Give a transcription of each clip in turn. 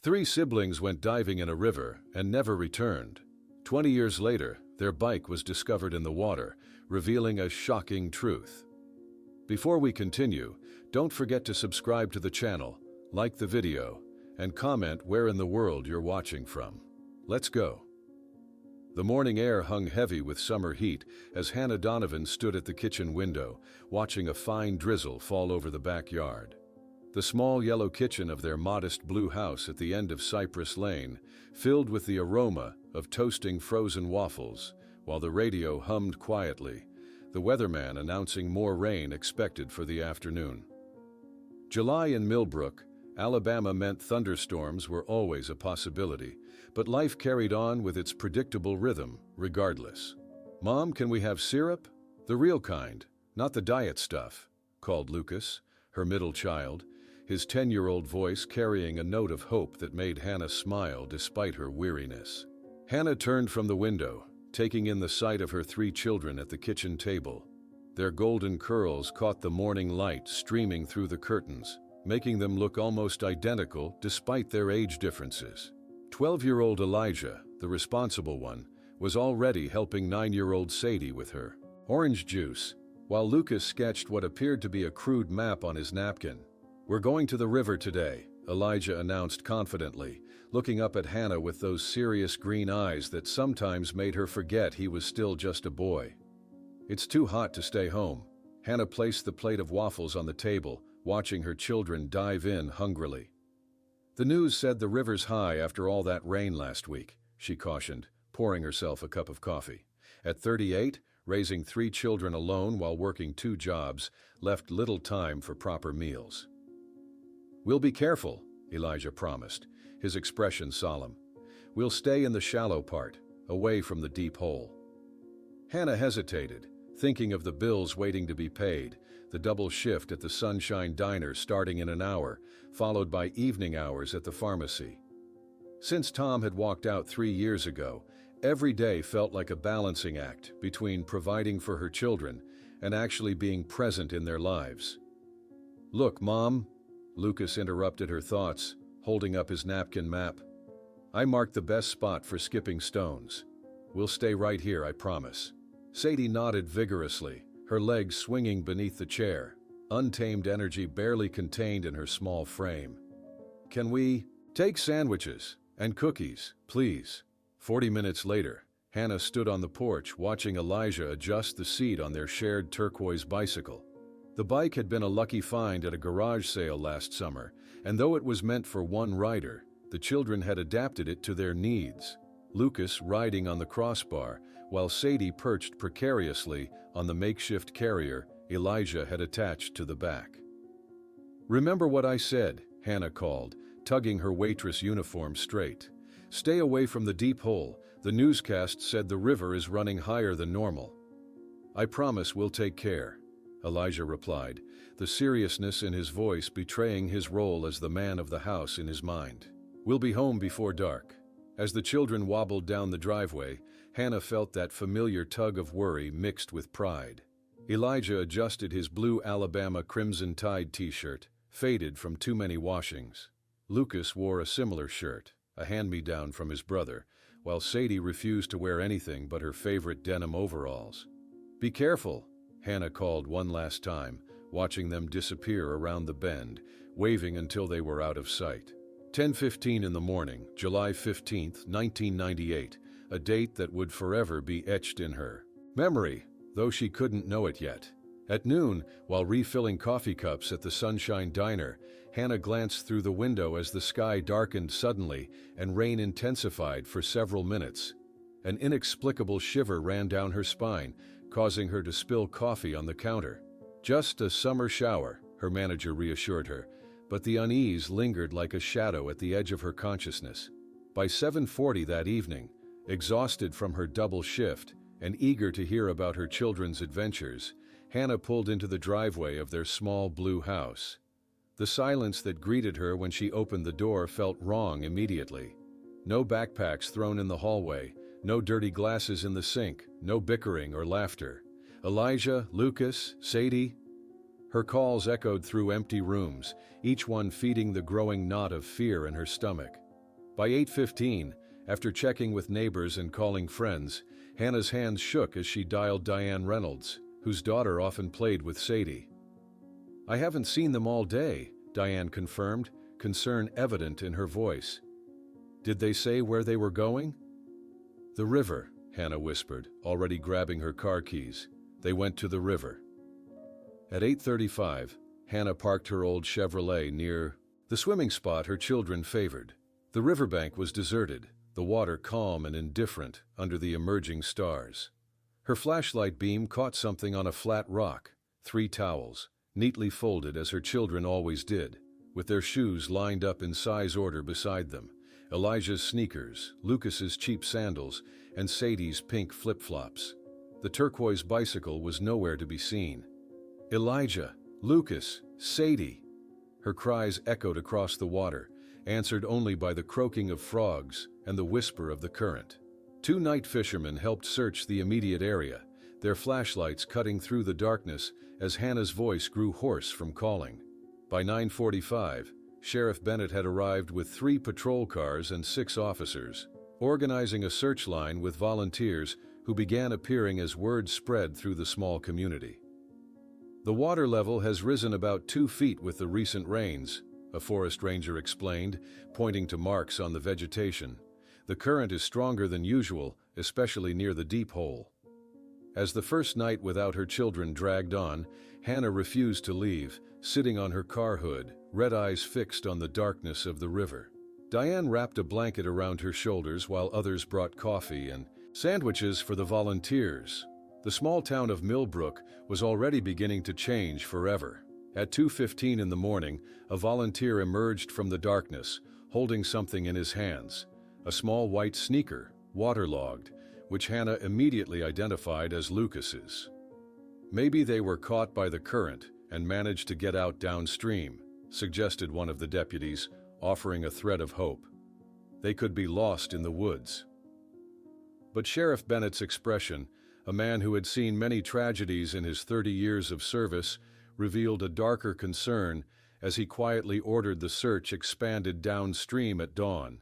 Three siblings went diving in a river and never returned. 20 years later, their bike was discovered in the water, revealing a shocking truth. Before we continue, don't forget to subscribe to the channel, like the video, and comment where in the world you're watching from. Let's go. The morning air hung heavy with summer heat as Hannah Donovan stood at the kitchen window, watching a fine drizzle fall over the backyard. The small yellow kitchen of their modest blue house at the end of Cypress Lane filled with the aroma of toasting frozen waffles, while the radio hummed quietly, the weatherman announcing more rain expected for the afternoon. July in Millbrook, Alabama meant thunderstorms were always a possibility, but life carried on with its predictable rhythm, regardless. "Mom, can we have syrup? The real kind, not the diet stuff," called Lucas, her middle child, his 10-year-old voice carrying a note of hope that made Hannah smile despite her weariness. Hannah turned from the window, taking in the sight of her three children at the kitchen table. Their golden curls caught the morning light streaming through the curtains, making them look almost identical despite their age differences. 12-year-old Elijah, the responsible one, was already helping 9-year-old Sadie with her orange juice, while Lucas sketched what appeared to be a crude map on his napkin. "We're going to the river today," Elijah announced confidently, looking up at Hannah with those serious green eyes that sometimes made her forget he was still just a boy. "It's too hot to stay home." Hannah placed the plate of waffles on the table, watching her children dive in hungrily. "The news said the river's high after all that rain last week," she cautioned, pouring herself a cup of coffee. At 38, raising 3 children alone while working 2 jobs left little time for proper meals. "We'll be careful," Elijah promised, his expression solemn. "We'll stay in the shallow part, away from the deep hole." Hannah hesitated, thinking of the bills waiting to be paid, the double shift at the Sunshine Diner starting in an hour, followed by evening hours at the pharmacy. Since Tom had walked out 3 years ago, every day felt like a balancing act between providing for her children and actually being present in their lives. "Look, Mom," Lucas interrupted her thoughts, holding up his napkin map. "I marked the best spot for skipping stones. We'll stay right here, I promise." Sadie nodded vigorously, her legs swinging beneath the chair, untamed energy barely contained in her small frame. "Can we take sandwiches and cookies, please?" 40 minutes later, Hannah stood on the porch watching Elijah adjust the seat on their shared turquoise bicycle. The bike had been a lucky find at a garage sale last summer, and though it was meant for one rider, the children had adapted it to their needs. Lucas riding on the crossbar, while Sadie perched precariously on the makeshift carrier Elijah had attached to the back. "Remember what I said," Hannah called, tugging her waitress uniform straight. "Stay away from the deep hole. The newscast said the river is running higher than normal." "I promise we'll take care," Elijah replied, the seriousness in his voice betraying his role as the man of the house in his mind. "We'll be home before dark." As the children wobbled down the driveway, Hannah felt that familiar tug of worry mixed with pride. Elijah adjusted his blue Alabama Crimson Tide t-shirt, faded from too many washings. Lucas wore a similar shirt, a hand-me-down from his brother, while Sadie refused to wear anything but her favorite denim overalls. "Be careful," Hannah called one last time, watching them disappear around the bend, waving until they were out of sight. 10:15 in the morning, July 15, 1998, a date that would forever be etched in her memory, though she couldn't know it yet. At noon, while refilling coffee cups at the Sunshine Diner, Hannah glanced through the window as the sky darkened suddenly and rain intensified for several minutes. An inexplicable shiver ran down her spine, causing her to spill coffee on the counter. "Just a summer shower," her manager reassured her, but the unease lingered like a shadow at the edge of her consciousness. By 7:40 that evening, exhausted from her double shift and eager to hear about her children's adventures, Hannah pulled into the driveway of their small blue house. The silence that greeted her when she opened the door felt wrong immediately. No backpacks thrown in the hallway, no dirty glasses in the sink, no bickering or laughter. Elijah, Lucas, Sadie. Her calls echoed through empty rooms, each one feeding the growing knot of fear in her stomach. By 8:15, after checking with neighbors and calling friends, Hannah's hands shook as she dialed Diane Reynolds, whose daughter often played with Sadie. "I haven't seen them all day," Diane confirmed, concern evident in her voice. "Did they say where they were going?" "The river," Hannah whispered, already grabbing her car keys. "They went to the river." At 8:35, Hannah parked her old Chevrolet near the swimming spot her children favored. The riverbank was deserted, the water calm and indifferent under the emerging stars. Her flashlight beam caught something on a flat rock, 3 towels, neatly folded as her children always did, with their shoes lined up in size order beside them. Elijah's sneakers, Lucas's cheap sandals, and Sadie's pink flip-flops. The turquoise bicycle was nowhere to be seen. "Elijah, Lucas, Sadie!" Her cries echoed across the water, answered only by the croaking of frogs and the whisper of the current. 2 night fishermen helped search the immediate area, their flashlights cutting through the darkness as Hannah's voice grew hoarse from calling. By 9:45, Sheriff Bennett had arrived with 3 patrol cars and 6 officers, organizing a search line with volunteers who began appearing as word spread through the small community. "The water level has risen about 2 feet with the recent rains," a forest ranger explained, pointing to marks on the vegetation. "The current is stronger than usual, especially near the deep hole." As the first night without her children dragged on, Hannah refused to leave, sitting on her car hood, red eyes fixed on the darkness of the river. Diane wrapped a blanket around her shoulders while others brought coffee and sandwiches for the volunteers. The small town of Millbrook was already beginning to change forever. At 2:15 in the morning, a volunteer emerged from the darkness, holding something in his hands, a small white sneaker, waterlogged, which Hannah immediately identified as Lucas's. "Maybe they were caught by the current and managed to get out downstream," suggested one of the deputies, offering a thread of hope. "They could be lost in the woods." But Sheriff Bennett's expression, a man who had seen many tragedies in his 30 years of service, revealed a darker concern as he quietly ordered the search expanded downstream at dawn.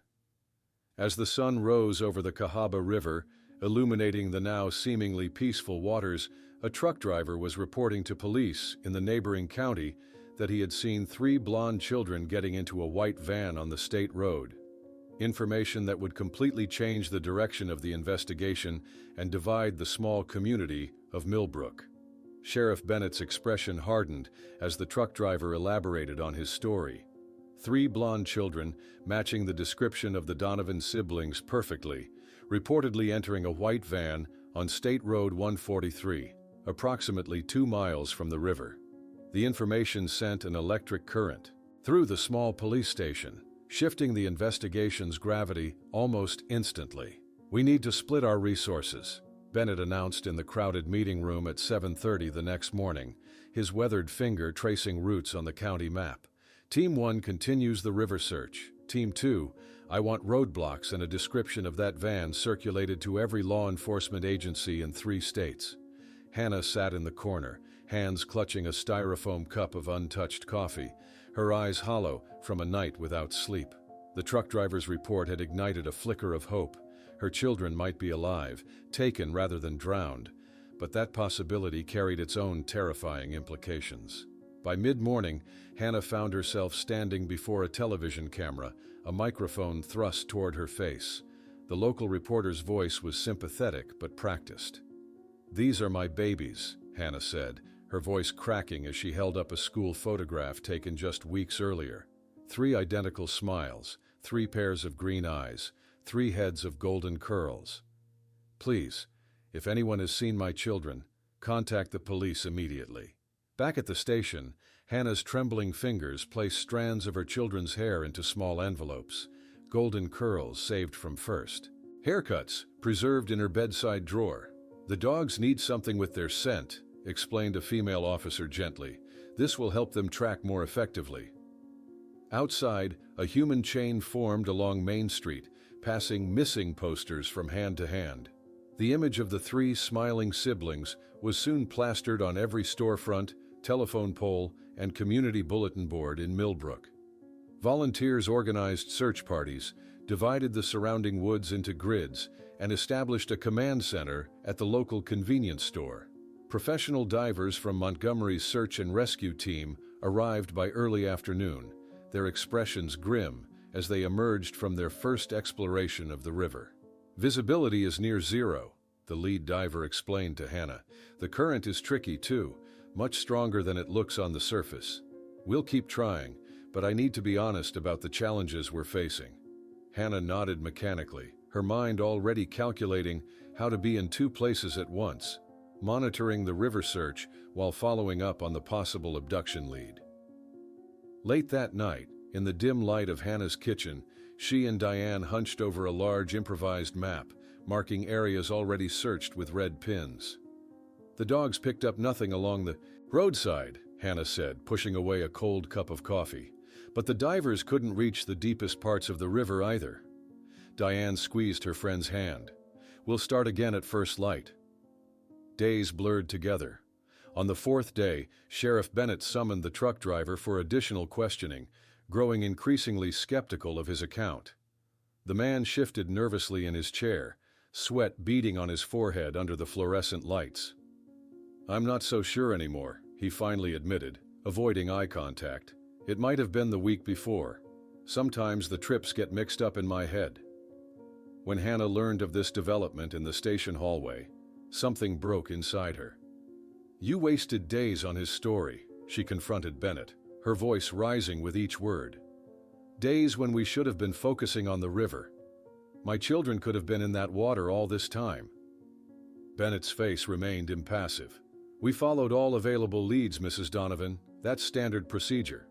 As the sun rose over the Cahaba River, illuminating the now seemingly peaceful waters, a truck driver was reporting to police in the neighboring county that he had seen 3 blonde children getting into a white van on the state road. Information that would completely change the direction of the investigation and divide the small community of Millbrook. Sheriff Bennett's expression hardened as the truck driver elaborated on his story. 3 blonde children, matching the description of the Donovan siblings perfectly, reportedly entering a white van on State Road 143, approximately 2 miles from the river. The information sent an electric current through the small police station, shifting the investigation's gravity almost instantly. "We need to split our resources," Bennett announced in the crowded meeting room at 7:30 the next morning, his weathered finger tracing routes on the county map. "Team 1 continues the river search. Team 2, I want roadblocks and a description of that van circulated to every law enforcement agency in 3 states. Hannah sat in the corner, hands clutching a styrofoam cup of untouched coffee, her eyes hollow from a night without sleep. The truck driver's report had ignited a flicker of hope. Her children might be alive, taken rather than drowned, but that possibility carried its own terrifying implications. By mid-morning, Hannah found herself standing before a television camera, a microphone thrust toward her face. The local reporter's voice was sympathetic but practiced. "These are my babies," Hannah said, her voice cracking as she held up a school photograph taken just weeks earlier. 3 identical smiles, 3 pairs of green eyes, 3 heads of golden curls. "Please, if anyone has seen my children, contact the police immediately." Back at the station, Hannah's trembling fingers placed strands of her children's hair into small envelopes, golden curls saved from first. Haircuts preserved in her bedside drawer. "The dogs need something with their scent," explained a female officer gently. "This will help them track more effectively." Outside, a human chain formed along Main Street, passing missing posters from hand to hand. The image of the 3 smiling siblings was soon plastered on every storefront, telephone pole, and community bulletin board in Millbrook. Volunteers organized search parties, divided the surrounding woods into grids, and established a command center at the local convenience store. Professional divers from Montgomery's search and rescue team arrived by early afternoon, their expressions grim as they emerged from their first exploration of the river. "Visibility is near zero," the lead diver explained to Hannah. "The current is tricky too, much stronger than it looks on the surface. We'll keep trying, but I need to be honest about the challenges we're facing." Hannah nodded mechanically, her mind already calculating how to be in two places at once, monitoring the river search while following up on the possible abduction lead. Late that night, in the dim light of Hannah's kitchen, she and Diane hunched over a large improvised map, marking areas already searched with red pins. "The dogs picked up nothing along the roadside," Hannah said, pushing away a cold cup of coffee. "But the divers couldn't reach the deepest parts of the river either." Diane squeezed her friend's hand. "We'll start again at first light." Days blurred together. On the fourth day, Sheriff Bennett summoned the truck driver for additional questioning, growing increasingly skeptical of his account. The man shifted nervously in his chair, sweat beading on his forehead under the fluorescent lights. "I'm not so sure anymore," he finally admitted, avoiding eye contact. "It might have been the week before. Sometimes the trips get mixed up in my head." When Hannah learned of this development in the station hallway, something broke inside her. "You wasted days on his story," she confronted Bennett, her voice rising with each word. "Days when we should have been focusing on the river. My children could have been in that water all this time." Bennett's face remained impassive. "We followed all available leads, Mrs. Donovan. That's standard procedure."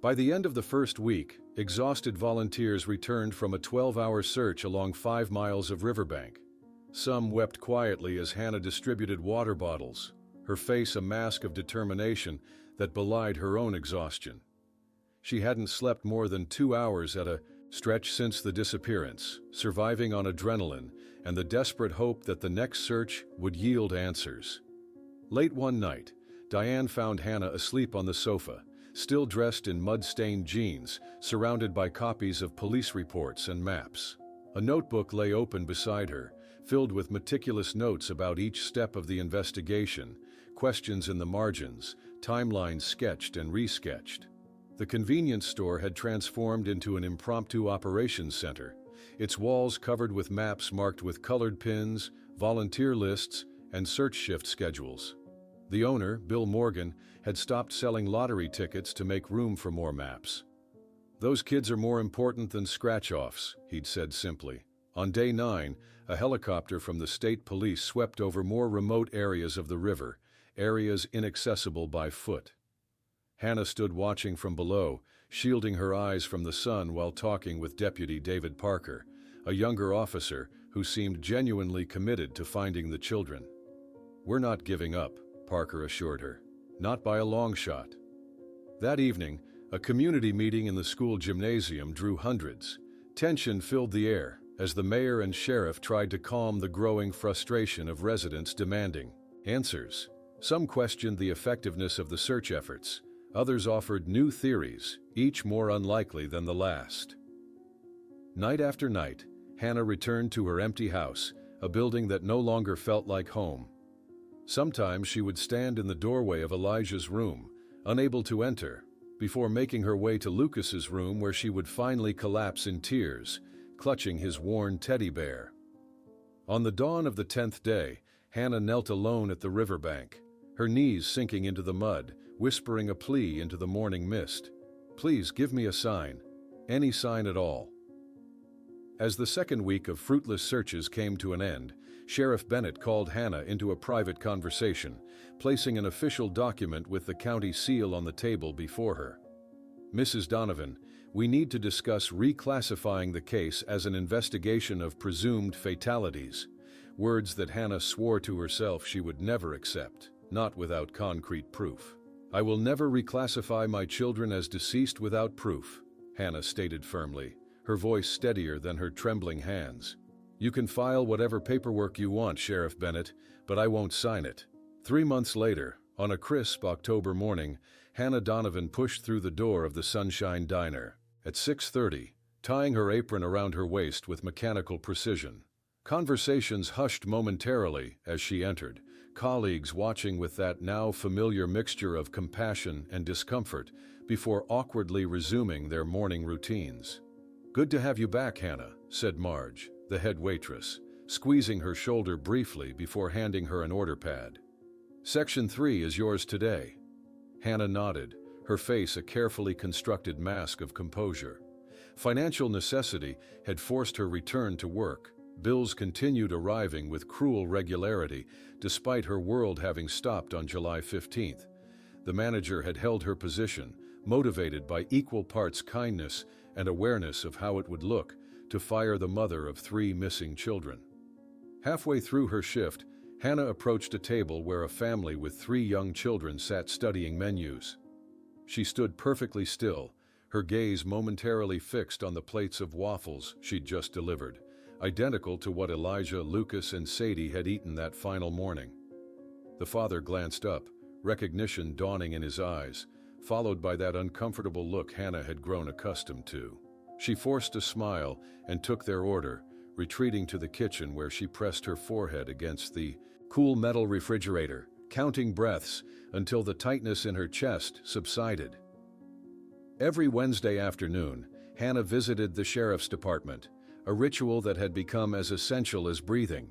By the end of the first week, exhausted volunteers returned from a 12-hour search along 5 miles of riverbank. Some wept quietly as Hannah distributed water bottles, her face a mask of determination that belied her own exhaustion. She hadn't slept more than 2 hours at a stretch since the disappearance, surviving on adrenaline and the desperate hope that the next search would yield answers. Late one night, Diane found Hannah asleep on the sofa, still dressed in mud-stained jeans, surrounded by copies of police reports and maps. A notebook lay open beside her, filled with meticulous notes about each step of the investigation, questions in the margins, timelines sketched and resketched. The convenience store had transformed into an impromptu operations center, its walls covered with maps marked with colored pins, volunteer lists, and search shift schedules. The owner, Bill Morgan, had stopped selling lottery tickets to make room for more maps. "Those kids are more important than scratch-offs," he'd said simply. On day 9, a helicopter from the state police swept over more remote areas of the river, areas inaccessible by foot. Hannah stood watching from below, shielding her eyes from the sun while talking with Deputy David Parker, a younger officer who seemed genuinely committed to finding the children. "We're not giving up," Parker assured her. "Not by a long shot." That evening, a community meeting in the school gymnasium drew hundreds. Tension filled the air as the mayor and sheriff tried to calm the growing frustration of residents demanding answers. Some questioned the effectiveness of the search efforts. Others offered new theories, each more unlikely than the last. Night after night, Hannah returned to her empty house, a building that no longer felt like home. Sometimes she would stand in the doorway of Elijah's room, unable to enter, before making her way to Lucas's room where she would finally collapse in tears, clutching his worn teddy bear. On the dawn of the 10th day, Hannah knelt alone at the riverbank, her knees sinking into the mud, whispering a plea into the morning mist. "Please give me a sign, any sign at all." As the second week of fruitless searches came to an end, Sheriff Bennett called Hannah into a private conversation, placing an official document with the county seal on the table before her. "Mrs. Donovan, we need to discuss reclassifying the case as an investigation of presumed fatalities," words that Hannah swore to herself she would never accept, not without concrete proof. "I will never reclassify my children as deceased without proof," Hannah stated firmly, her voice steadier than her trembling hands. "You can file whatever paperwork you want, Sheriff Bennett, but I won't sign it." 3 months later, on a crisp October morning, Hannah Donovan pushed through the door of the Sunshine Diner. At 6:30, tying her apron around her waist with mechanical precision. Conversations hushed momentarily as she entered, colleagues watching with that now familiar mixture of compassion and discomfort before awkwardly resuming their morning routines. "Good to have you back, Hannah," said Marge, the head waitress, squeezing her shoulder briefly before handing her an order pad. "Section 3 is yours today." Hannah nodded, her face a carefully constructed mask of composure. Financial necessity had forced her return to work. Bills continued arriving with cruel regularity, despite her world having stopped on July 15th. The manager had held her position, motivated by equal parts kindness and awareness of how it would look to fire the mother of 3 missing children. Halfway through her shift, Hannah approached a table where a family with 3 young children sat studying menus. She stood perfectly still, her gaze momentarily fixed on the plates of waffles she'd just delivered, identical to what Elijah, Lucas, and Sadie had eaten that final morning. The father glanced up, recognition dawning in his eyes, followed by that uncomfortable look Hannah had grown accustomed to. She forced a smile and took their order, retreating to the kitchen where she pressed her forehead against the cool metal refrigerator, counting breaths until the tightness in her chest subsided. Every Wednesday afternoon, Hannah visited the sheriff's department, a ritual that had become as essential as breathing.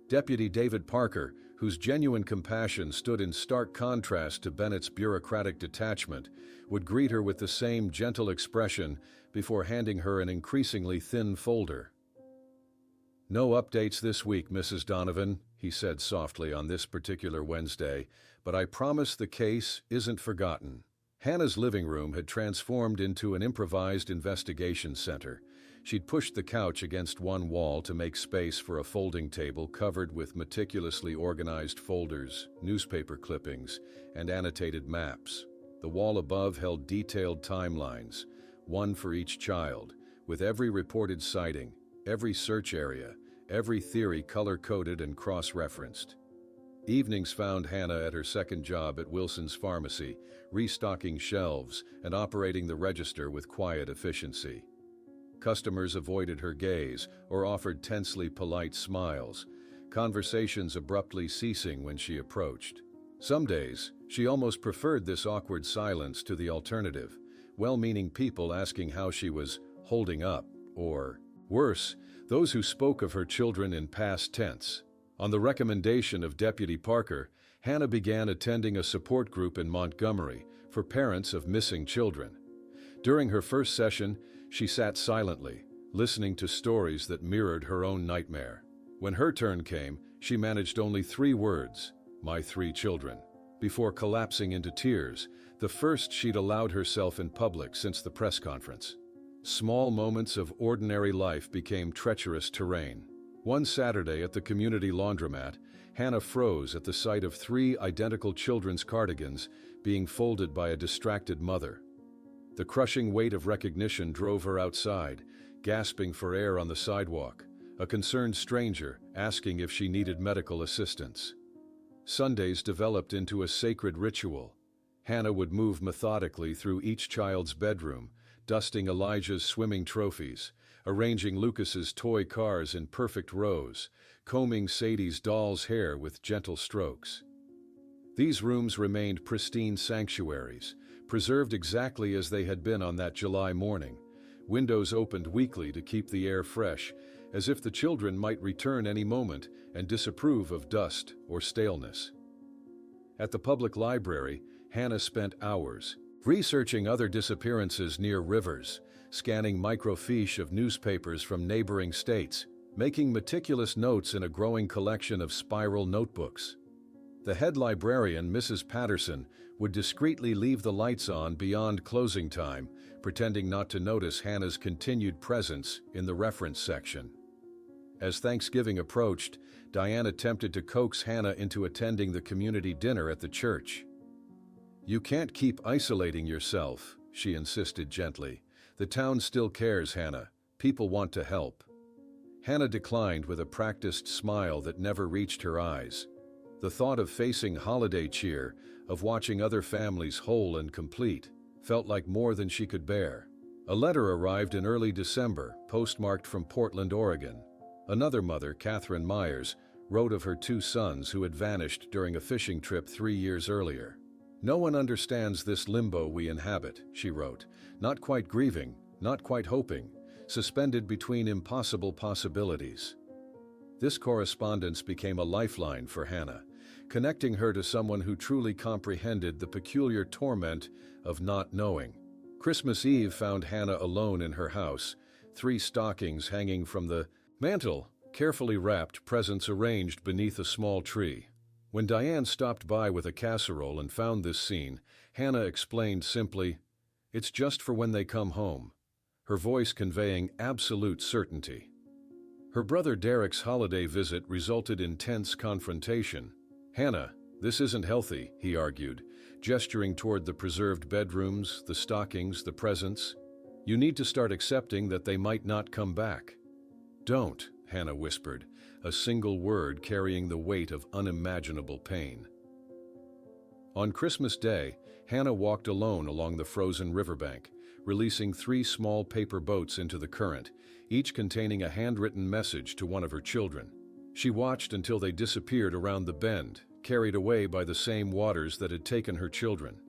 Deputy David Parker, whose genuine compassion stood in stark contrast to Bennett's bureaucratic detachment, would greet her with the same gentle expression before handing her an increasingly thin folder. "No updates this week, Mrs. Donovan," he said softly on this particular Wednesday, "but I promise the case isn't forgotten." Hannah's living room had transformed into an improvised investigation center. She'd pushed the couch against one wall to make space for a folding table covered with meticulously organized folders, newspaper clippings, and annotated maps. The wall above held detailed timelines, one for each child, with every reported sighting, every search area, every theory color-coded and cross-referenced. Evenings found Hannah at her second job at Wilson's Pharmacy, restocking shelves and operating the register with quiet efficiency. Customers avoided her gaze or offered tensely polite smiles, conversations abruptly ceasing when she approached. Some days, she almost preferred this awkward silence to the alternative, well-meaning people asking how she was holding up, or, worse, those who spoke of her children in past tense. On the recommendation of Deputy Parker, Hannah began attending a support group in Montgomery for parents of missing children. During her first session, she sat silently, listening to stories that mirrored her own nightmare. When her turn came, she managed only 3 words, "My 3 children," before collapsing into tears, the first she'd allowed herself in public since the press conference. Small moments of ordinary life became treacherous terrain. One Saturday at the community laundromat, Hannah froze at the sight of 3 identical children's cardigans being folded by a distracted mother. The crushing weight of recognition drove her outside, gasping for air on the sidewalk, a concerned stranger asking if she needed medical assistance. Sundays developed into a sacred ritual. Hannah would move methodically through each child's bedroom, dusting Elijah's swimming trophies, arranging Lucas's toy cars in perfect rows, combing Sadie's doll's hair with gentle strokes. These rooms remained pristine sanctuaries, preserved exactly as they had been on that July morning, windows opened weekly to keep the air fresh, as if the children might return any moment and disapprove of dust or staleness. At the public library, Hannah spent hours researching other disappearances near rivers, scanning microfiche of newspapers from neighboring states, making meticulous notes in a growing collection of spiral notebooks. The head librarian, Mrs. Patterson, would discreetly leave the lights on beyond closing time, pretending not to notice Hannah's continued presence in the reference section. As Thanksgiving approached, Diane attempted to coax Hannah into attending the community dinner at the church. "You can't keep isolating yourself," she insisted gently. "The town still cares, Hannah. People want to help." Hannah declined with a practiced smile that never reached her eyes. The thought of facing holiday cheer, of watching other families whole and complete, felt like more than she could bear. A letter arrived in early December, postmarked from Portland, Oregon. Another mother, Catherine Myers, wrote of her two sons who had vanished during a fishing trip 3 years earlier. "No one understands this limbo we inhabit," she wrote, "not quite grieving, not quite hoping, suspended between impossible possibilities." This correspondence became a lifeline for Hannah, connecting her to someone who truly comprehended the peculiar torment of not knowing. Christmas Eve found Hannah alone in her house, 3 stockings hanging from the mantel, carefully wrapped presents arranged beneath a small tree. When Diane stopped by with a casserole and found this scene, Hannah explained simply, "It's just for when they come home," her voice conveying absolute certainty. Her brother Derek's holiday visit resulted in tense confrontation. "Hannah, this isn't healthy," he argued, gesturing toward the preserved bedrooms, the stockings, the presents. "You need to start accepting that they might not come back." "Don't," Hannah whispered, a single word carrying the weight of unimaginable pain. On Christmas Day, Hannah walked alone along the frozen riverbank, releasing 3 small paper boats into the current, each containing a handwritten message to one of her children. She watched until they disappeared around the bend, carried away by the same waters that had taken her children.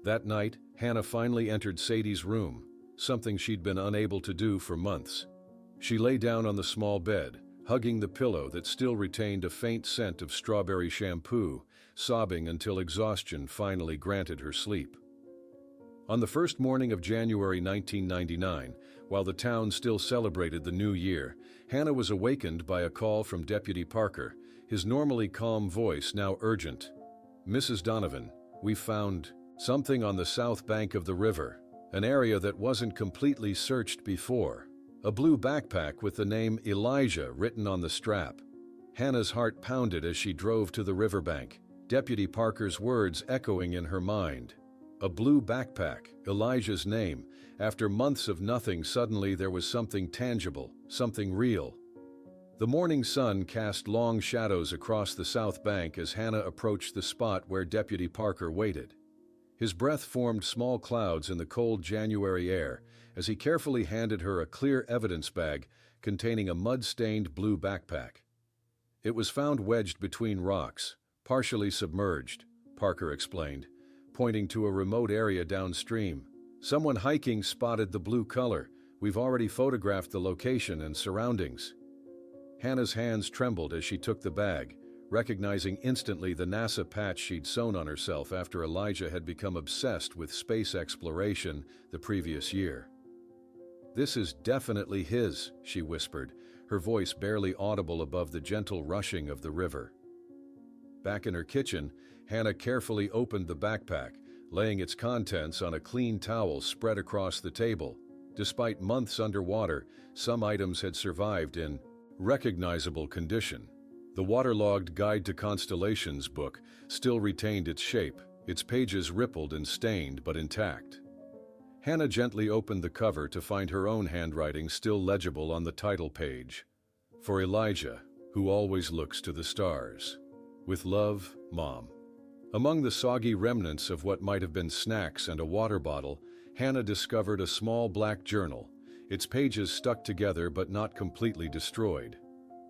That night, Hannah finally entered Sadie's room, something she'd been unable to do for months. She lay down on the small bed, hugging the pillow that still retained a faint scent of strawberry shampoo, sobbing until exhaustion finally granted her sleep. On the first morning of January 1999, while the town still celebrated the new year, Hannah was awakened by a call from Deputy Parker, his normally calm voice now urgent. "Mrs. Donovan, we found something on the south bank of the river, an area that wasn't completely searched before. A blue backpack with the name Elijah written on the strap." Hannah's heart pounded as she drove to the riverbank, Deputy Parker's words echoing in her mind. A blue backpack, Elijah's name. After months of nothing, suddenly there was something tangible, something real. The morning sun cast long shadows across the south bank as Hannah approached the spot where Deputy Parker waited. His breath formed small clouds in the cold January air as he carefully handed her a clear evidence bag containing a mud-stained blue backpack. "It was found wedged between rocks, partially submerged," Parker explained, pointing to a remote area downstream. "Someone hiking spotted the blue color. We've already photographed the location and surroundings." Hannah's hands trembled as she took the bag, recognizing instantly the NASA patch she'd sewn on herself after Elijah had become obsessed with space exploration the previous year. "This is definitely his," she whispered, her voice barely audible above the gentle rushing of the river. Back in her kitchen, Hannah carefully opened the backpack, laying its contents on a clean towel spread across the table. Despite months underwater, some items had survived in recognizable condition. The waterlogged Guide to Constellations book still retained its shape, its pages rippled and stained but intact. Hannah gently opened the cover to find her own handwriting still legible on the title page. "For Elijah, who always looks to the stars. With love, Mom." Among the soggy remnants of what might have been snacks and a water bottle, Hannah discovered a small black journal, its pages stuck together but not completely destroyed.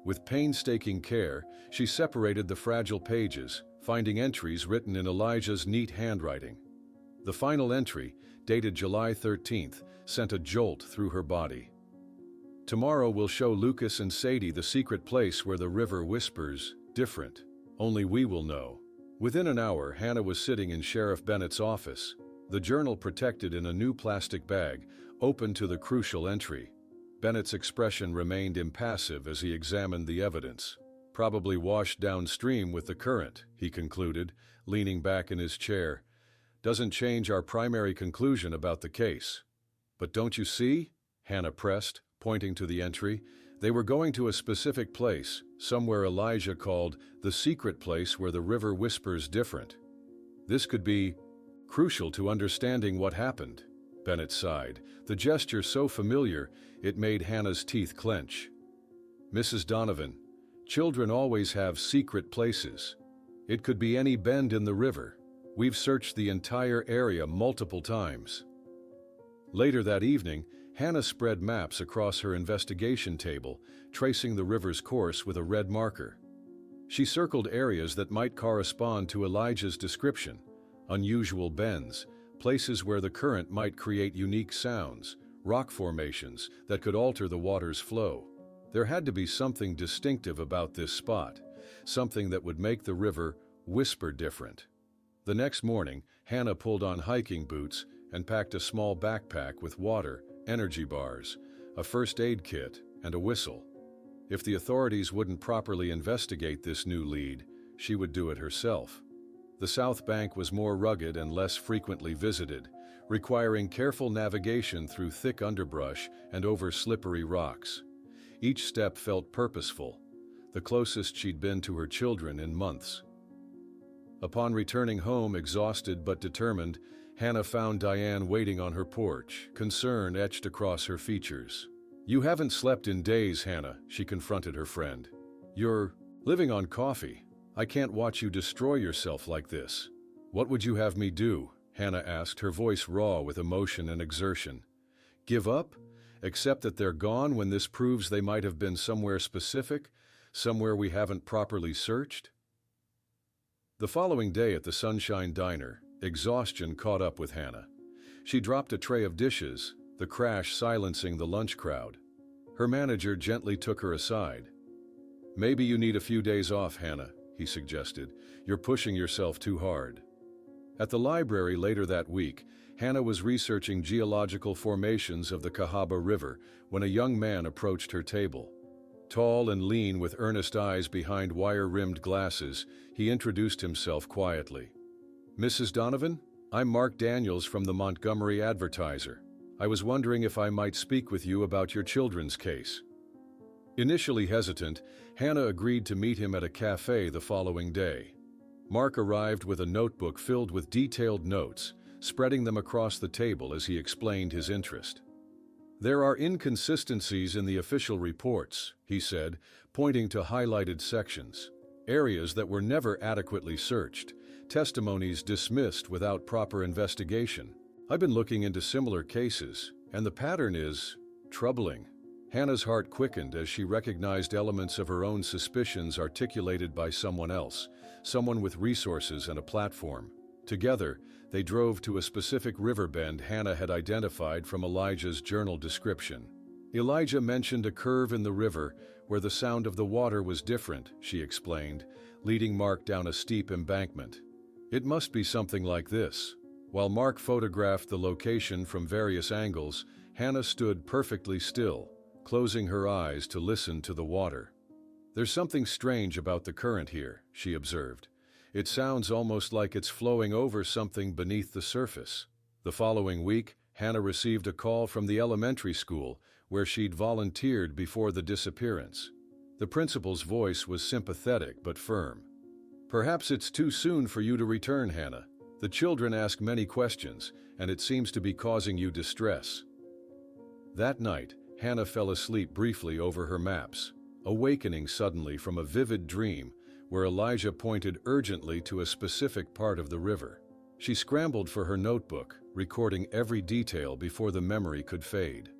With painstaking care, she separated the fragile pages, finding entries written in Elijah's neat handwriting. The final entry, dated July 13th, sent a jolt through her body. "Tomorrow we'll show Lucas and Sadie the secret place where the river whispers, different. Only we will know." Within an hour, Hannah was sitting in Sheriff Bennett's office, the journal protected in a new plastic bag, open to the crucial entry. Bennett's expression remained impassive as he examined the evidence. "Probably washed downstream with the current," he concluded, leaning back in his chair. "Doesn't change our primary conclusion about the case." "But don't you see?" Hannah pressed, pointing to the entry. "They were going to a specific place, somewhere Elijah called the secret place where the river whispers different. This could be crucial to understanding what happened." Bennett sighed, the gesture so familiar it made Hannah's teeth clench. "Mrs. Donovan, children always have secret places. It could be any bend in the river. We've searched the entire area multiple times." Later that evening, Hannah spread maps across her investigation table, tracing the river's course with a red marker. She circled areas that might correspond to Elijah's description: unusual bends, places where the current might create unique sounds, rock formations that could alter the water's flow. There had to be something distinctive about this spot, something that would make the river whisper different. The next morning, Hannah pulled on hiking boots and packed a small backpack with water, energy bars, a first aid kit, and a whistle. If the authorities wouldn't properly investigate this new lead, she would do it herself. The south bank was more rugged and less frequently visited, requiring careful navigation through thick underbrush and over slippery rocks. Each step felt purposeful, the closest she'd been to her children in months. Upon returning home, exhausted but determined, Hannah found Diane waiting on her porch, concern etched across her features. "You haven't slept in days, Hannah," she confronted her friend. "You're living on coffee. I can't watch you destroy yourself like this." "What would you have me do?" Hannah asked, her voice raw with emotion and exertion. "Give up? Accept that they're gone when this proves they might have been somewhere specific, somewhere we haven't properly searched?" The following day at the Sunshine Diner, exhaustion caught up with Hannah. She dropped a tray of dishes, the crash silencing the lunch crowd. Her manager gently took her aside. "Maybe you need a few days off, Hannah," he suggested. "You're pushing yourself too hard." At the library later that week, Hannah was researching geological formations of the Cahaba River when a young man approached her table. Tall and lean with earnest eyes behind wire-rimmed glasses, he introduced himself quietly. "Mrs. Donovan, I'm Mark Daniels from the Montgomery Advertiser. I was wondering if I might speak with you about your children's case." Initially hesitant, Hannah agreed to meet him at a cafe the following day. Mark arrived with a notebook filled with detailed notes, spreading them across the table as he explained his interest. "There are inconsistencies in the official reports," he said, pointing to highlighted sections. "Areas that were never adequately searched, testimonies dismissed without proper investigation. I've been looking into similar cases, and the pattern is troubling." Hannah's heart quickened as she recognized elements of her own suspicions articulated by someone else, someone with resources and a platform. Together, they drove to a specific river bend Hannah had identified from Elijah's journal description. Elijah mentioned a curve in the river where the sound of the water was different, she explained, leading Mark down a steep embankment. "It must be something like this." While Mark photographed the location from various angles, Hannah stood perfectly still, closing her eyes to listen to the water. "There's something strange about the current here," she observed. "It sounds almost like it's flowing over something beneath the surface." The following week, Hannah received a call from the elementary school where she'd volunteered before the disappearance. The principal's voice was sympathetic but firm. "Perhaps it's too soon for you to return, Hannah. The children ask many questions, and it seems to be causing you distress." That night, Hannah fell asleep briefly over her maps, awakening suddenly from a vivid dream where Elijah pointed urgently to a specific part of the river. She scrambled for her notebook, recording every detail before the memory could fade.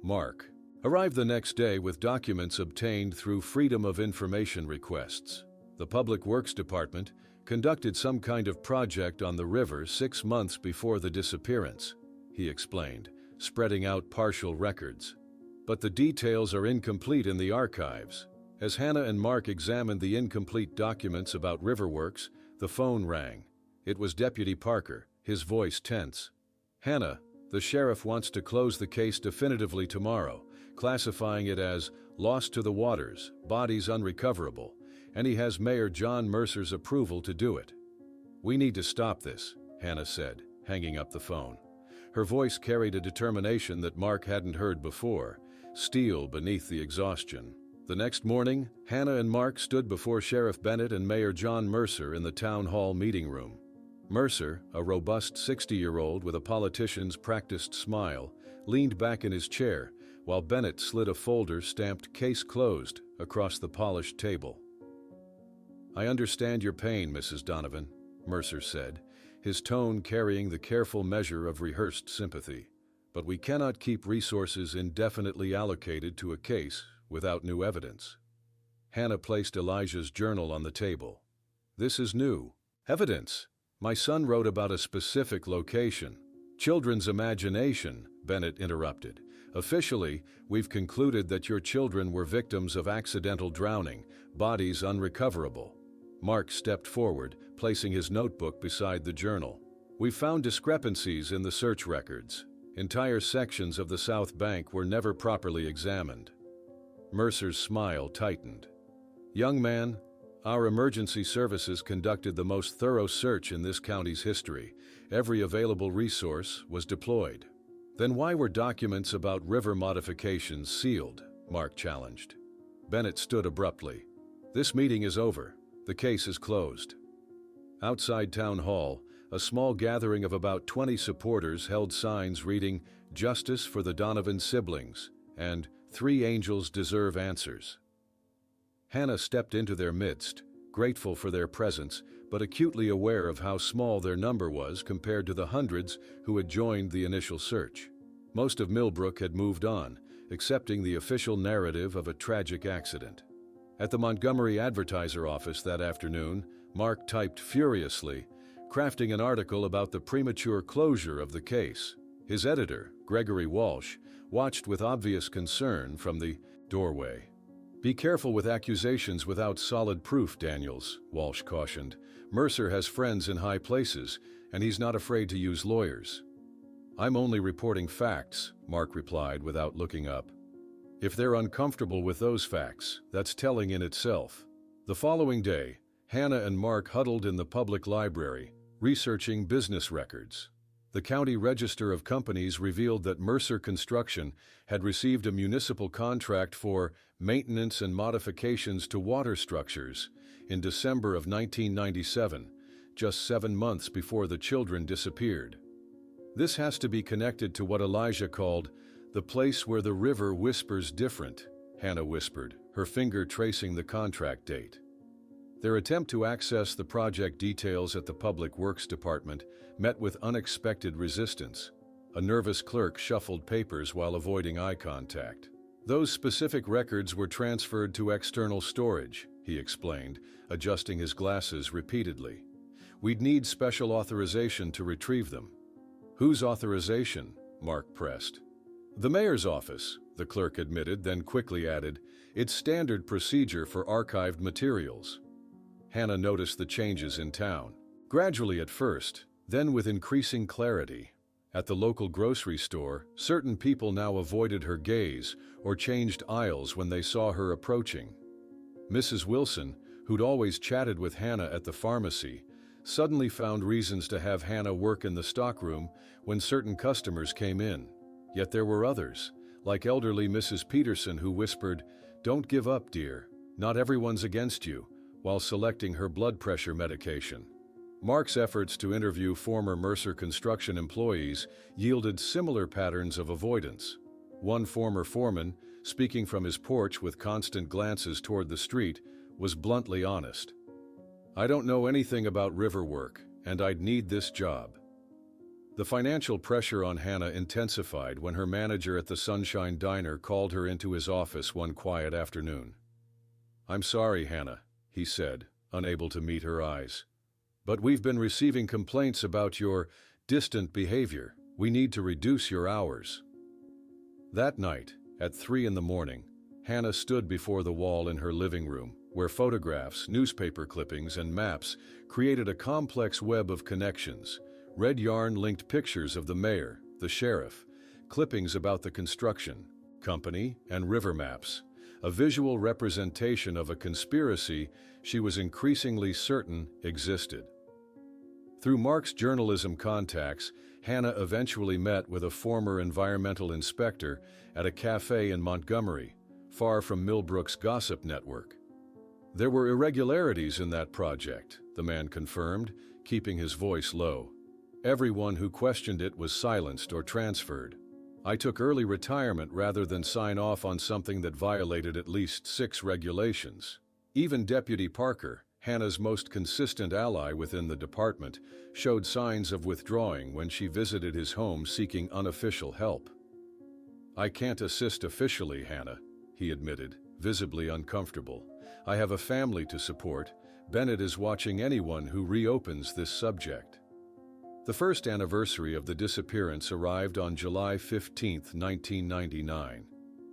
Mark arrived the next day with documents obtained through Freedom of Information requests. The Public Works Department conducted some kind of project on the river 6 months before the disappearance, he explained, spreading out partial records. But the details are incomplete in the archives. As Hannah and Mark examined the incomplete documents about Riverworks, the phone rang. It was Deputy Parker, his voice tense. "Hannah, the sheriff wants to close the case definitively tomorrow, classifying it as lost to the waters, bodies unrecoverable, and he has Mayor John Mercer's approval to do it." "We need to stop this," Hannah said, hanging up the phone. Her voice carried a determination that Mark hadn't heard before, steel beneath the exhaustion. The next morning, Hannah and Mark stood before Sheriff Bennett and Mayor John Mercer in the town hall meeting room. Mercer, a robust 60-year-old with a politician's practiced smile, leaned back in his chair, while Bennett slid a folder stamped "Case Closed" across the polished table. "I understand your pain, Mrs. Donovan," Mercer said, his tone carrying the careful measure of rehearsed sympathy. but we cannot keep resources indefinitely allocated to a case without new evidence. Hannah placed Elijah's journal on the table. This is new evidence. My son wrote about a specific location. Children's imagination, Bennett interrupted. Officially, we've concluded that your children were victims of accidental drowning, bodies unrecoverable. Mark stepped forward, placing his notebook beside the journal. We found discrepancies in the search records. Entire sections of the South Bank were never properly examined. Mercer's smile tightened. Young man, our emergency services conducted the most thorough search in this county's history. Every available resource was deployed. Then why were documents about river modifications sealed? Mark challenged. Bennett stood abruptly. This meeting is over. The case is closed. Outside Town Hall, a small gathering of about 20 supporters held signs reading, "Justice for the Donovan siblings," and "Three angels deserve answers." Hannah stepped into their midst, grateful for their presence, but acutely aware of how small their number was compared to the hundreds who had joined the initial search. Most of Millbrook had moved on, accepting the official narrative of a tragic accident. At the Montgomery Advertiser office that afternoon, Mark typed furiously, crafting an article about the premature closure of the case. His editor, Gregory Walsh, watched with obvious concern from the doorway. "Be careful with accusations without solid proof, Daniels," Walsh cautioned. "Mercer has friends in high places, and he's not afraid to use lawyers." "I'm only reporting facts," Mark replied without looking up. "If they're uncomfortable with those facts, that's telling in itself." The following day, Hannah and Mark huddled in the public library, researching business records. The County Register of Companies revealed that Mercer Construction had received a municipal contract for maintenance and modifications to water structures in December of 1997, just 7 months before the children disappeared. "This has to be connected to what Elijah called the place where the river whispers different," Hannah whispered, her finger tracing the contract date. Their attempt to access the project details at the Public Works Department met with unexpected resistance. A nervous clerk shuffled papers while avoiding eye contact. "Those specific records were transferred to external storage," he explained, adjusting his glasses repeatedly. "We'd need special authorization to retrieve them." "Whose authorization?" Mark pressed. "The mayor's office," the clerk admitted, then quickly added, "It's standard procedure for archived materials." Hannah noticed the changes in town. Gradually at first, then with increasing clarity. At the local grocery store, certain people now avoided her gaze or changed aisles when they saw her approaching. Mrs. Wilson, who'd always chatted with Hannah at the pharmacy, suddenly found reasons to have Hannah work in the stockroom when certain customers came in. Yet there were others, like elderly Mrs. Peterson, who whispered, "Don't give up, dear. Not everyone's against you," while selecting her blood pressure medication. Mark's efforts to interview former Mercer Construction employees yielded similar patterns of avoidance. One former foreman, speaking from his porch with constant glances toward the street, was bluntly honest. "I don't know anything about river work, and I'd need this job." The financial pressure on Hannah intensified when her manager at the Sunshine Diner called her into his office one quiet afternoon. "I'm sorry, Hannah," he said, unable to meet her eyes, "but we've been receiving complaints about your distant behavior. We need to reduce your hours." That night, at 3 a.m, Hannah stood before the wall in her living room, where photographs, newspaper clippings, and maps created a complex web of connections. Red yarn linked pictures of the mayor, the sheriff, clippings about the construction company, and river maps, a visual representation of a conspiracy she was increasingly certain existed. Through Mark's journalism contacts, Hannah eventually met with a former environmental inspector at a cafe in Montgomery, far from Millbrook's gossip network. "There were irregularities in that project," the man confirmed, keeping his voice low. "Everyone who questioned it was silenced or transferred. I took early retirement rather than sign off on something that violated at least 6 regulations. Even Deputy Parker," Hannah's most consistent ally within the department, showed signs of withdrawing when she visited his home seeking unofficial help. "I can't assist officially, Hannah," he admitted, visibly uncomfortable. "I have a family to support. Bennett is watching anyone who reopens this subject." The first anniversary of the disappearance arrived on July 15, 1999.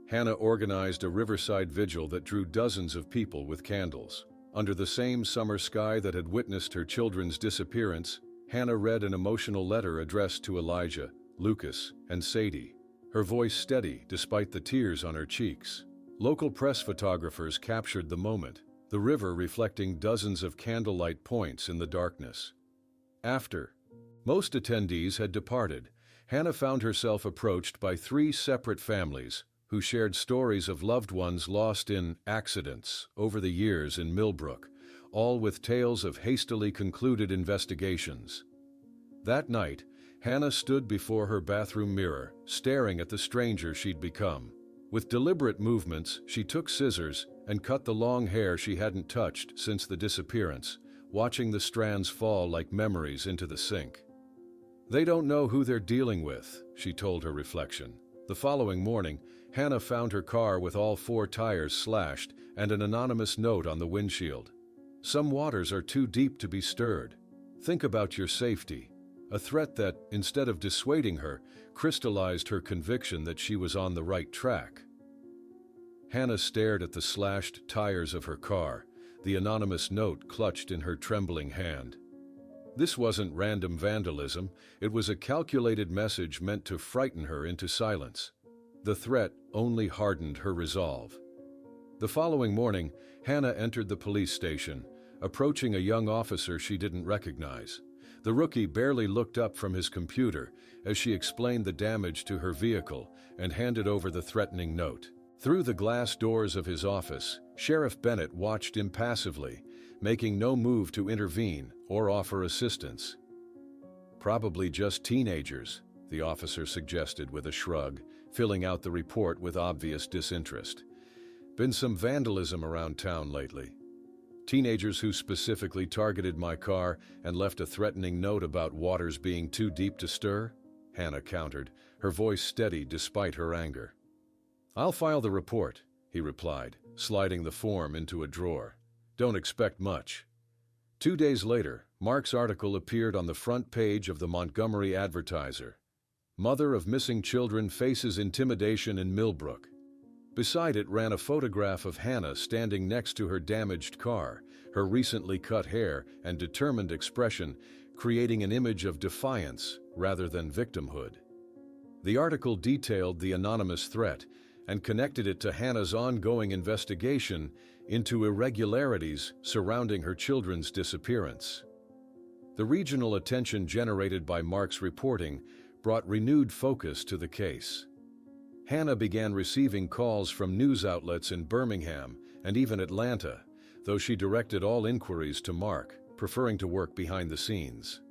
Hannah organized a riverside vigil that drew dozens of people with candles. Under the same summer sky that had witnessed her children's disappearance, Hannah read an emotional letter addressed to Elijah, Lucas, and Sadie, her voice steady despite the tears on her cheeks. Local press photographers captured the moment, the river reflecting dozens of candlelight points in the darkness. After most attendees had departed, Hannah found herself approached by 3 separate families who shared stories of loved ones lost in accidents over the years in Millbrook, all with tales of hastily concluded investigations. That night, Hannah stood before her bathroom mirror, staring at the stranger she'd become. With deliberate movements, she took scissors and cut the long hair she hadn't touched since the disappearance, watching the strands fall like memories into the sink. "They don't know who they're dealing with," she told her reflection. The following morning, Hannah found her car with all 4 tires slashed and an anonymous note on the windshield. "Some waters are too deep to be stirred. Think about your safety." A threat that, instead of dissuading her, crystallized her conviction that she was on the right track. Hannah stared at the slashed tires of her car, the anonymous note clutched in her trembling hand. This wasn't random vandalism, it was a calculated message meant to frighten her into silence. The threat only hardened her resolve. The following morning, Hannah entered the police station, approaching a young officer she didn't recognize. The rookie barely looked up from his computer as she explained the damage to her vehicle and handed over the threatening note. Through the glass doors of his office, Sheriff Bennett watched impassively, making no move to intervene or offer assistance. "Probably just teenagers," the officer suggested with a shrug, filling out the report with obvious disinterest. "Been some vandalism around town lately. Teenagers who specifically targeted my car and left a threatening note about waters being too deep to stir?" Hannah countered, her voice steady despite her anger. "I'll file the report," he replied, sliding the form into a drawer. "Don't expect much." 2 days later, Mark's article appeared on the front page of the Montgomery Advertiser. "Mother of missing children faces intimidation in Millbrook." Beside it ran a photograph of Hannah standing next to her damaged car, her recently cut hair and determined expression creating an image of defiance rather than victimhood. The article detailed the anonymous threat and connected it to Hannah's ongoing investigation into irregularities surrounding her children's disappearance. The regional attention generated by Mark's reporting brought renewed focus to the case. Hannah began receiving calls from news outlets in Birmingham and even Atlanta, though she directed all inquiries to Mark, preferring to work behind the scenes.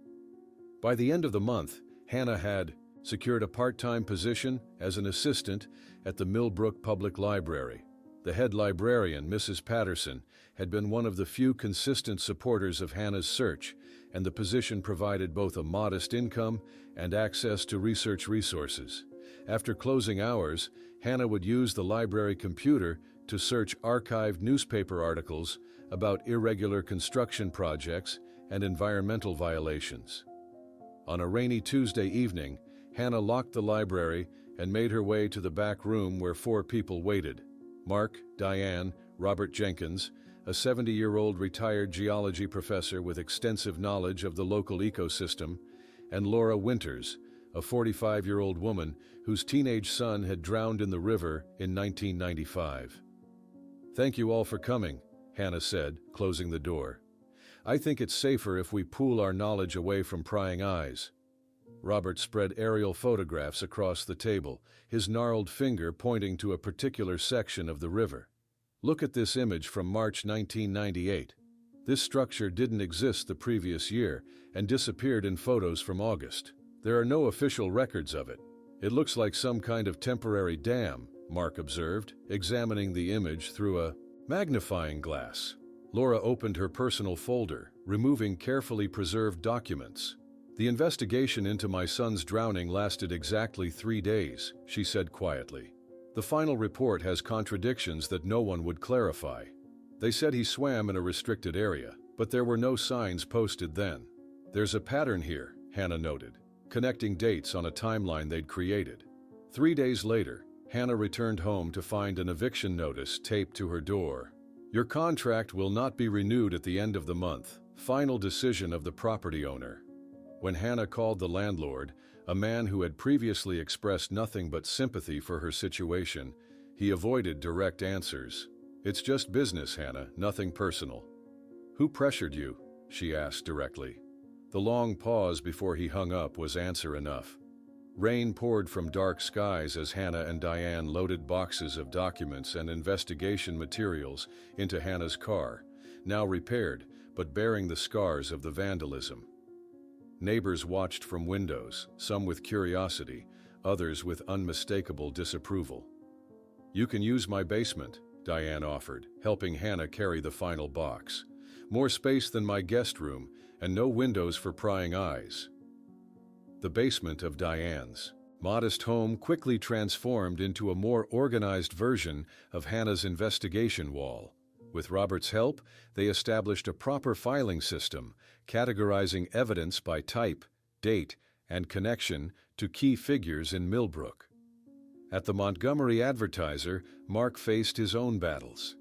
By the end of the month, Hannah had secured a part-time position as an assistant at the Millbrook Public Library. The head librarian, Mrs. Patterson, had been one of the few consistent supporters of Hannah's search, and the position provided both a modest income and access to research resources. After closing hours, Hannah would use the library computer to search archived newspaper articles about irregular construction projects and environmental violations. On a rainy Tuesday evening, Hannah locked the library and made her way to the back room where 4 people waited: Mark, Diane, Robert Jenkins, a 70-year-old retired geology professor with extensive knowledge of the local ecosystem, and Laura Winters, a 45-year-old woman whose teenage son had drowned in the river in 1995. "Thank you all for coming," Hannah said, closing the door. "I think it's safer if we pool our knowledge away from prying eyes." Robert spread aerial photographs across the table, his gnarled finger pointing to a particular section of the river. "Look at this image from March 1998. This structure didn't exist the previous year and disappeared in photos from August. There are no official records of it. It looks like some kind of temporary dam," Mark observed, examining the image through a magnifying glass. Laura opened her personal folder, removing carefully preserved documents. "The investigation into my son's drowning lasted exactly 3 days," she said quietly. "The final report has contradictions that no one would clarify. They said he swam in a restricted area, but there were no signs posted then." "There's a pattern here," Hannah noted, connecting dates on a timeline they'd created. 3 days later, Hannah returned home to find an eviction notice taped to her door. "Your contract will not be renewed at the end of the month. Final decision of the property owner." When Hannah called the landlord, a man who had previously expressed nothing but sympathy for her situation, he avoided direct answers. "It's just business, Hannah, nothing personal." "Who pressured you?" she asked directly. The long pause before he hung up was answer enough. Rain poured from dark skies as Hannah and Diane loaded boxes of documents and investigation materials into Hannah's car, now repaired but bearing the scars of the vandalism. Neighbors watched from windows, some with curiosity, others with unmistakable disapproval. "You can use my basement," Diane offered, helping Hannah carry the final box. "More space than my guest room, and no windows for prying eyes." The basement of Diane's modest home quickly transformed into a more organized version of Hannah's investigation wall. With Robert's help, they established a proper filing system, categorizing evidence by type, date, and connection to key figures in Millbrook. At the Montgomery Advertiser, Mark faced his own battles.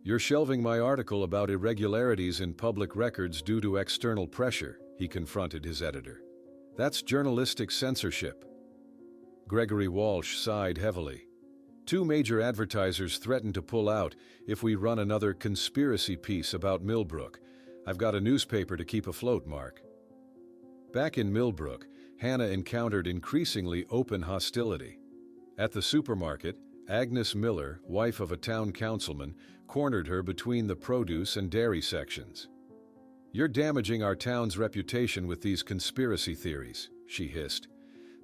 "You're shelving my article about irregularities in public records due to external pressure," he confronted his editor. "That's journalistic censorship." Gregory Walsh sighed heavily. "Two major advertisers threatened to pull out if we run another conspiracy piece about Millbrook. I've got a newspaper to keep afloat, Mark." Back in Millbrook, Hannah encountered increasingly open hostility. At the supermarket, Agnes Miller, wife of a town councilman, cornered her between the produce and dairy sections. "You're damaging our town's reputation with these conspiracy theories," she hissed.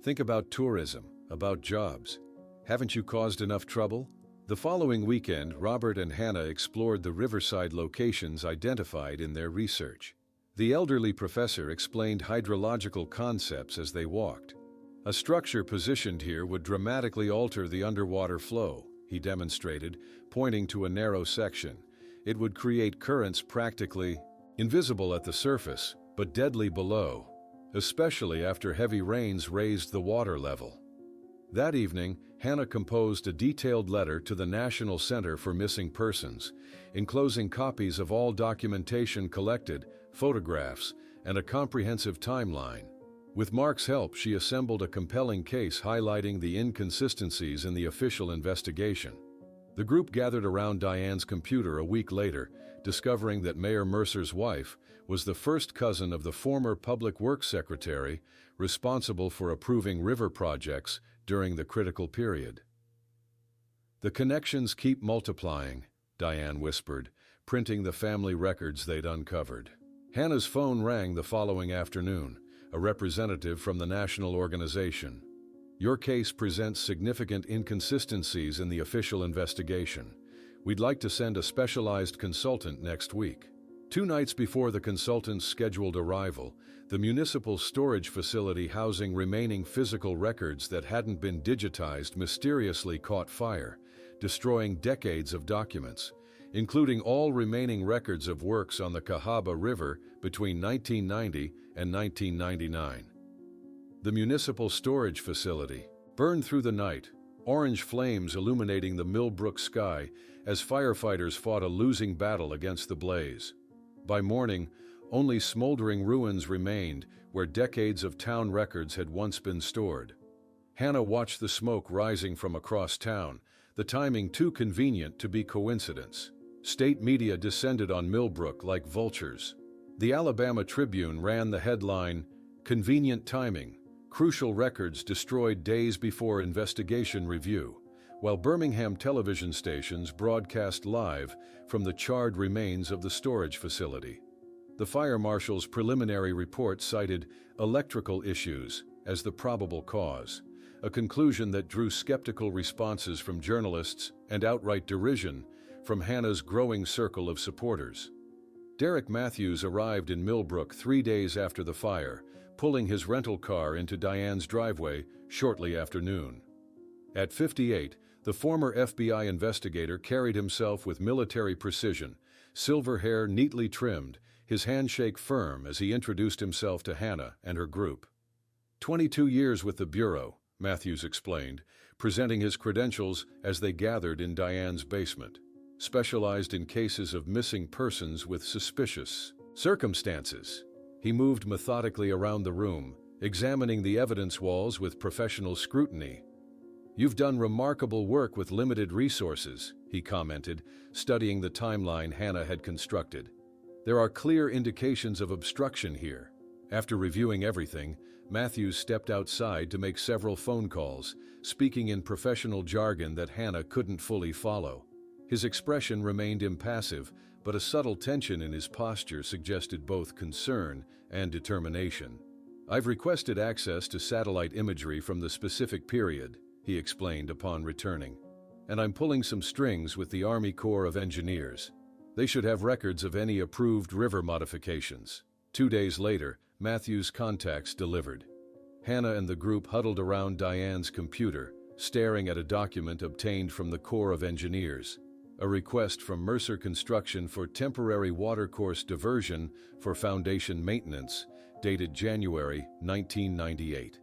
"Think about tourism, about jobs. Haven't you caused enough trouble?" The following weekend, Robert and Hannah explored the riverside locations identified in their research. The elderly professor explained hydrological concepts as they walked. "A structure positioned here would dramatically alter the underwater flow," he demonstrated, pointing to a narrow section. "It would create currents practically invisible at the surface, but deadly below, especially after heavy rains raised the water level." That evening, Hannah composed a detailed letter to the National Center for Missing Persons, enclosing copies of all documentation collected, photographs, and a comprehensive timeline. With Mark's help, she assembled a compelling case highlighting the inconsistencies in the official investigation. The group gathered around Diane's computer a week later, discovering that Mayor Mercer's wife was the first cousin of the former Public Works Secretary responsible for approving river projects during the critical period. "The connections keep multiplying," Diane whispered, printing the family records they'd uncovered. Hannah's phone rang the following afternoon, a representative from the national organization. "Your case presents significant inconsistencies in the official investigation. We'd like to send a specialized consultant next week." 2 nights before the consultant's scheduled arrival, the municipal storage facility housing remaining physical records that hadn't been digitized mysteriously caught fire, destroying decades of documents, including all remaining records of works on the Cahaba River between 1990 and 1999. The municipal storage facility burned through the night, orange flames illuminating the Millbrook sky as firefighters fought a losing battle against the blaze. By morning, only smoldering ruins remained where decades of town records had once been stored. Hannah watched the smoke rising from across town, the timing too convenient to be coincidence. State media descended on Millbrook like vultures. The Alabama Tribune ran the headline, "Convenient Timing, Crucial Records Destroyed Days Before Investigation Review," while Birmingham television stations broadcast live from the charred remains of the storage facility. The fire marshal's preliminary report cited electrical issues as the probable cause, a conclusion that drew skeptical responses from journalists and outright derision, from Hannah's growing circle of supporters. Derek Matthews arrived in Millbrook 3 days after the fire, pulling his rental car into Diane's driveway shortly after noon. At 58, the former FBI investigator carried himself with military precision, silver hair neatly trimmed, his handshake firm as he introduced himself to Hannah and her group. 22 years with the Bureau, Matthews explained, presenting his credentials as they gathered in Diane's basement. Specialized in cases of missing persons with suspicious circumstances. He moved methodically around the room, examining the evidence walls with professional scrutiny. "You've done remarkable work with limited resources," he commented, studying the timeline Hannah had constructed. "There are clear indications of obstruction here." After reviewing everything, Matthews stepped outside to make several phone calls, speaking in professional jargon that Hannah couldn't fully follow. His expression remained impassive, but a subtle tension in his posture suggested both concern and determination. "I've requested access to satellite imagery from the specific period," he explained upon returning. "And I'm pulling some strings with the Army Corps of Engineers. They should have records of any approved river modifications." 2 days later, Matthews' contacts delivered. Hannah and the group huddled around Diane's computer, staring at a document obtained from the Corps of Engineers. A request from Mercer Construction for temporary watercourse diversion for foundation maintenance, dated January 1998.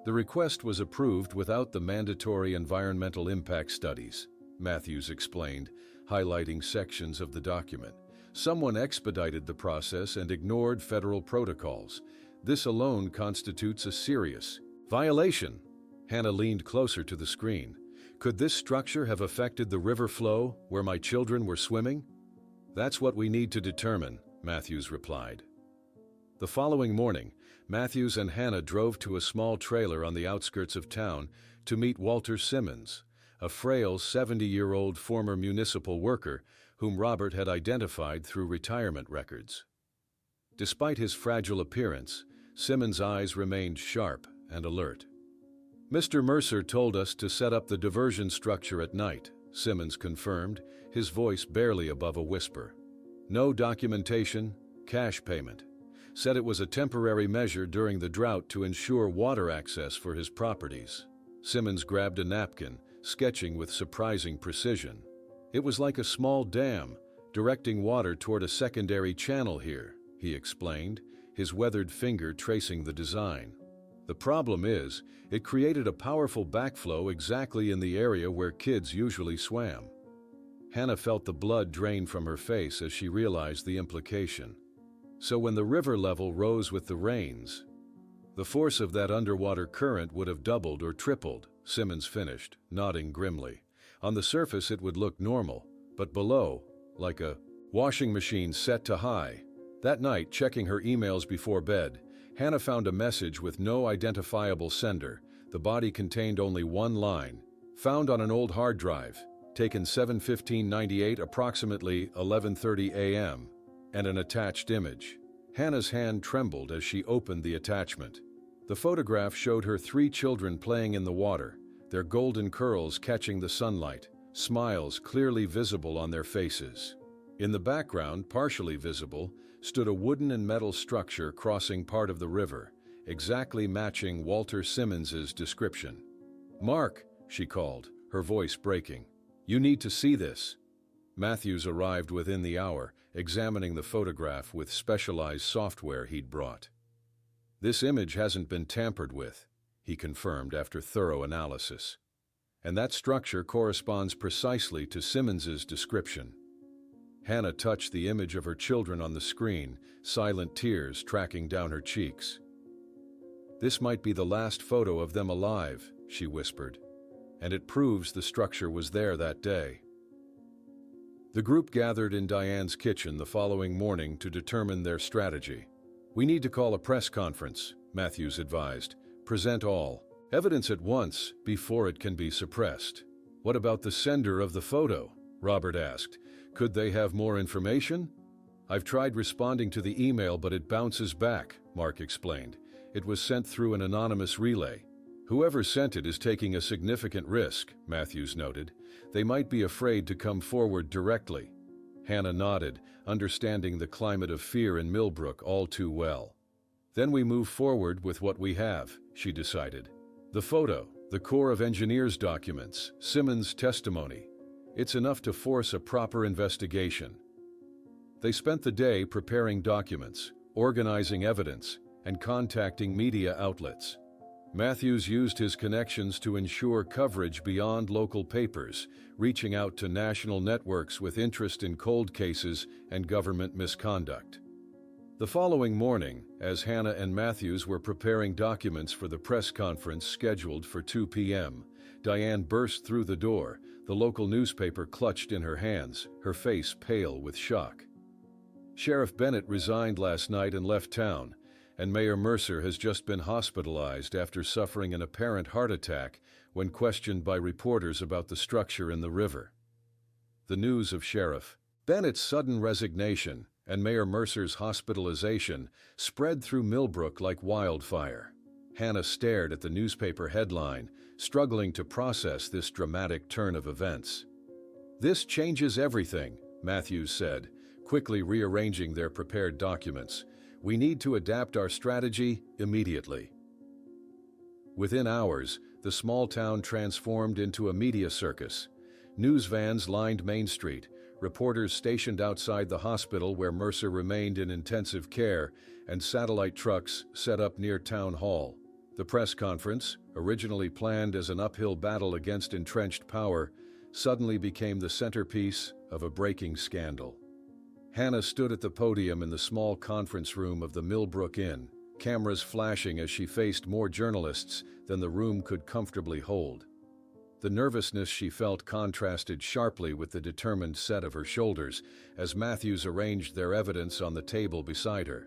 The request was approved without the mandatory environmental impact studies, Matthews explained, highlighting sections of the document. "Someone expedited the process and ignored federal protocols. This alone constitutes a serious violation." Hannah leaned closer to the screen. "Could this structure have affected the river flow where my children were swimming?" "That's what we need to determine," Matthews replied. The following morning, Matthews and Hannah drove to a small trailer on the outskirts of town to meet Walter Simmons, a frail 70-year-old former municipal worker whom Robert had identified through retirement records. Despite his fragile appearance, Simmons' eyes remained sharp and alert. "Mr. Mercer told us to set up the diversion structure at night," Simmons confirmed, his voice barely above a whisper. "No documentation, cash payment. Said it was a temporary measure during the drought to ensure water access for his properties." Simmons grabbed a napkin, sketching with surprising precision. "It was like a small dam, directing water toward a secondary channel here," he explained, his weathered finger tracing the design. "The problem is, it created a powerful backflow exactly in the area where kids usually swam." Hannah felt the blood drain from her face as she realized the implication. So when the river level rose with the rains, the force of that underwater current would have doubled or tripled, Simmons finished, nodding grimly. "On the surface it would look normal, but below, like a washing machine set to high." That night, checking her emails before bed, Hannah found a message with no identifiable sender. The body contained only one line. "Found on an old hard drive, taken 7/15/98, approximately 11:30 a.m., and an attached image. Hannah's hand trembled as she opened the attachment. The photograph showed her 3 children playing in the water, their golden curls catching the sunlight, smiles clearly visible on their faces. In the background, partially visible, stood a wooden and metal structure crossing part of the river, exactly matching Walter Simmons's description. "Mark," she called, her voice breaking. "You need to see this." Matthews arrived within the hour, examining the photograph with specialized software he'd brought. "This image hasn't been tampered with," he confirmed after thorough analysis. "And that structure corresponds precisely to Simmons's description." Hannah touched the image of her children on the screen, silent tears tracking down her cheeks. "This might be the last photo of them alive," she whispered, "and it proves the structure was there that day." The group gathered in Diane's kitchen the following morning to determine their strategy. "We need to call a press conference," Matthews advised. "Present all evidence at once before it can be suppressed." "What about the sender of the photo?" Robert asked. "Could they have more information?" "I've tried responding to the email, but it bounces back," Mark explained. "It was sent through an anonymous relay." "Whoever sent it is taking a significant risk," Matthews noted. They might be afraid to come forward directly. Hannah nodded, understanding the climate of fear in Millbrook all too well. Then we move forward with what we have, she decided. The photo, the Corps of Engineers documents, Simmons' testimony. It's enough to force a proper investigation. They spent the day preparing documents, organizing evidence, and contacting media outlets. Matthews used his connections to ensure coverage beyond local papers, reaching out to national networks with interest in cold cases and government misconduct. The following morning, as Hannah and Matthews were preparing documents for the press conference scheduled for 2 p.m., Diane burst through the door, the local newspaper clutched in her hands, her face pale with shock. Sheriff Bennett resigned last night and left town, and Mayor Mercer has just been hospitalized after suffering an apparent heart attack when questioned by reporters about the structure in the river. The news of Sheriff Bennett's sudden resignation and Mayor Mercer's hospitalization spread through Millbrook like wildfire. Hannah stared at the newspaper headline, struggling to process this dramatic turn of events. "This changes everything," Matthews said, quickly rearranging their prepared documents. "We need to adapt our strategy immediately." Within hours, the small town transformed into a media circus. News vans lined Main Street, reporters stationed outside the hospital where Mercer remained in intensive care, and satellite trucks set up near Town Hall. The press conference, originally planned as an uphill battle against entrenched power, suddenly became the centerpiece of a breaking scandal. Hannah stood at the podium in the small conference room of the Millbrook Inn, cameras flashing as she faced more journalists than the room could comfortably hold. The nervousness she felt contrasted sharply with the determined set of her shoulders as Matthews arranged their evidence on the table beside her.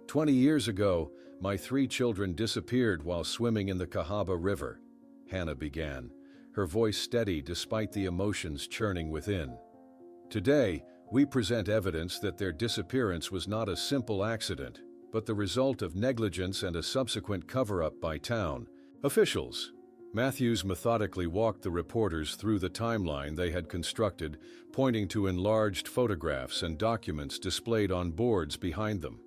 20 years ago, my 3 children disappeared while swimming in the Cahaba River," Hannah began, her voice steady despite the emotions churning within. "Today, we present evidence that their disappearance was not a simple accident, but the result of negligence and a subsequent cover-up by town officials." Matthews methodically walked the reporters through the timeline they had constructed, pointing to enlarged photographs and documents displayed on boards behind them.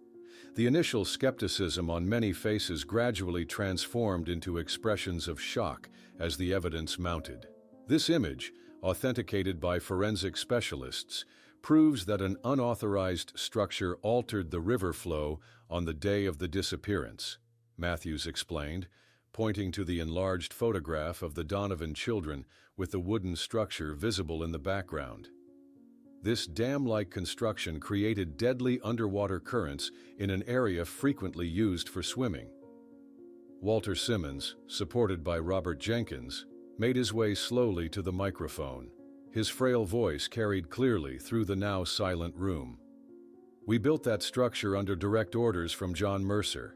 The initial skepticism on many faces gradually transformed into expressions of shock as the evidence mounted. This image, authenticated by forensic specialists, proves that an unauthorized structure altered the river flow on the day of the disappearance, Matthews explained, pointing to the enlarged photograph of the Donovan children with the wooden structure visible in the background. This dam-like construction created deadly underwater currents in an area frequently used for swimming. Walter Simmons, supported by Robert Jenkins, made his way slowly to the microphone. His frail voice carried clearly through the now silent room. "We built that structure under direct orders from John Mercer.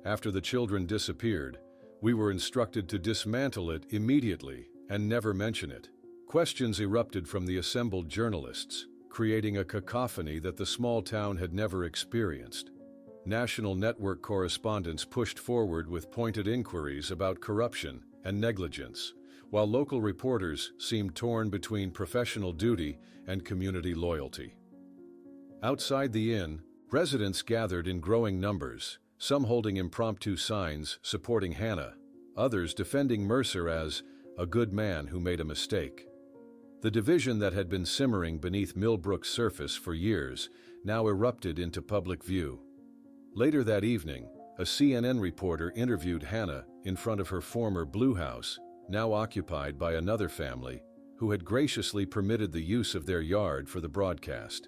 After the children disappeared, we were instructed to dismantle it immediately and never mention it." Questions erupted from the assembled journalists, creating a cacophony that the small town had never experienced. National network correspondents pushed forward with pointed inquiries about corruption and negligence, while local reporters seemed torn between professional duty and community loyalty. Outside the inn, residents gathered in growing numbers, some holding impromptu signs supporting Hannah, others defending Mercer as a good man who made a mistake. The division that had been simmering beneath Millbrook's surface for years now erupted into public view. Later that evening, a CNN reporter interviewed Hannah in front of her former Blue House, now occupied by another family, who had graciously permitted the use of their yard for the broadcast.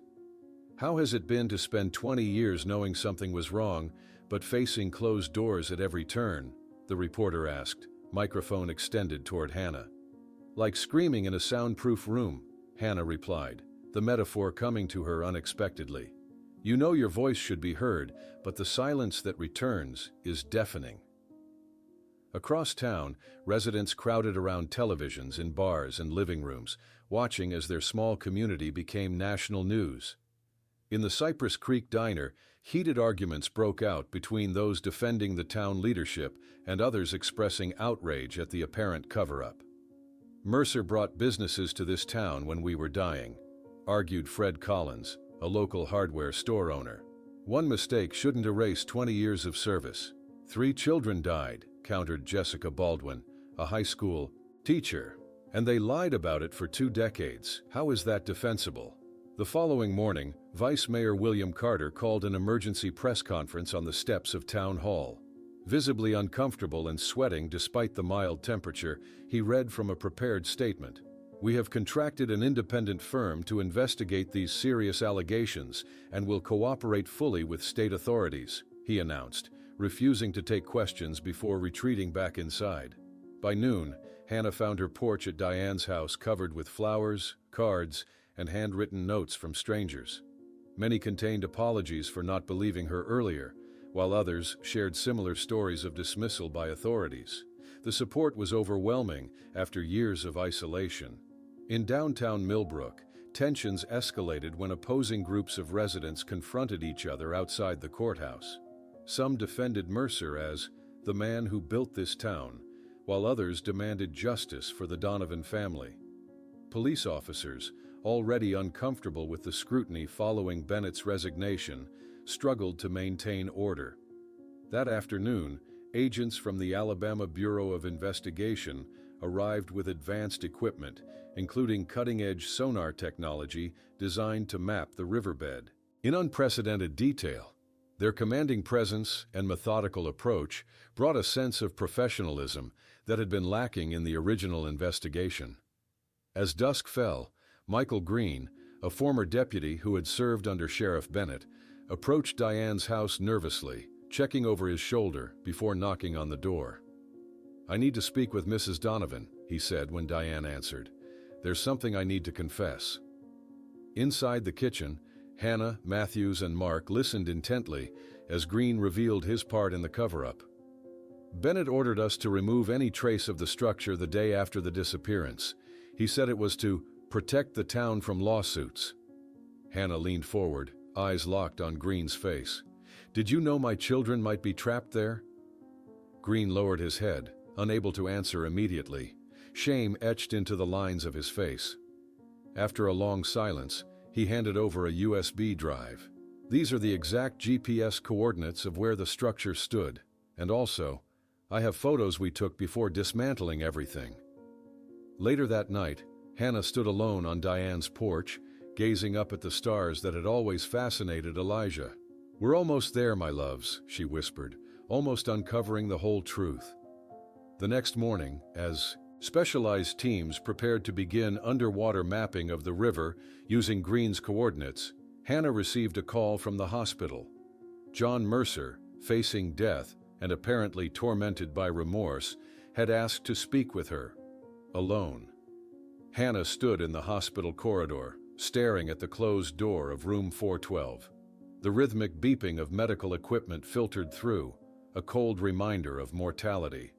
"How has it been to spend 20 years knowing something was wrong, but facing closed doors at every turn?" the reporter asked, microphone extended toward Hannah. "Like screaming in a soundproof room," Hannah replied, the metaphor coming to her unexpectedly. "You know your voice should be heard, but the silence that returns is deafening." Across town, residents crowded around televisions in bars and living rooms, watching as their small community became national news. In the Cypress Creek Diner, heated arguments broke out between those defending the town leadership and others expressing outrage at the apparent cover-up. Mercer brought businesses to this town when we were dying, argued Fred Collins, a local hardware store owner. One mistake shouldn't erase 20 years of service. 3 children died, countered Jessica Baldwin, a high school teacher. And they lied about it for 2 decades. How is that defensible? The following morning, Vice Mayor William Carter called an emergency press conference on the steps of Town Hall. Visibly uncomfortable and sweating despite the mild temperature, he read from a prepared statement. "We have contracted an independent firm to investigate these serious allegations and will cooperate fully with state authorities," he announced, refusing to take questions before retreating back inside. By noon, Hannah found her porch at Diane's house covered with flowers, cards, and handwritten notes from strangers. Many contained apologies for not believing her earlier, while others shared similar stories of dismissal by authorities. The support was overwhelming after years of isolation. In downtown Millbrook, tensions escalated when opposing groups of residents confronted each other outside the courthouse. Some defended Mercer as the man who built this town, while others demanded justice for the Donovan family. Police officers, already uncomfortable with the scrutiny following Bennett's resignation, struggled to maintain order. That afternoon, agents from the Alabama Bureau of Investigation arrived with advanced equipment, including cutting-edge sonar technology designed to map the riverbed in unprecedented detail. Their commanding presence and methodical approach brought a sense of professionalism that had been lacking in the original investigation. As dusk fell, Michael Green, a former deputy who had served under Sheriff Bennett, approached Diane's house nervously, checking over his shoulder before knocking on the door. "I need to speak with Mrs. Donovan," he said when Diane answered. "There's something I need to confess." Inside the kitchen, Hannah, Matthews, and Mark listened intently as Green revealed his part in the cover-up. "Bennett ordered us to remove any trace of the structure the day after the disappearance. He said it was to protect the town from lawsuits." Hannah leaned forward, eyes locked on Green's face. "Did you know my children might be trapped there?" Green lowered his head, unable to answer immediately. Shame etched into the lines of his face. After a long silence, he handed over a USB drive. "These are the exact GPS coordinates of where the structure stood. And also, I have photos we took before dismantling everything." Later that night, Hannah stood alone on Diane's porch, gazing up at the stars that had always fascinated Elijah. "We're almost there, my loves," she whispered, almost uncovering the whole truth. The next morning, as specialized teams prepared to begin underwater mapping of the river using Green's coordinates, Hannah received a call from the hospital. John Mercer, facing death and apparently tormented by remorse, had asked to speak with her, alone. Hannah stood in the hospital corridor, staring at the closed door of room 412. The rhythmic beeping of medical equipment filtered through, a cold reminder of mortality.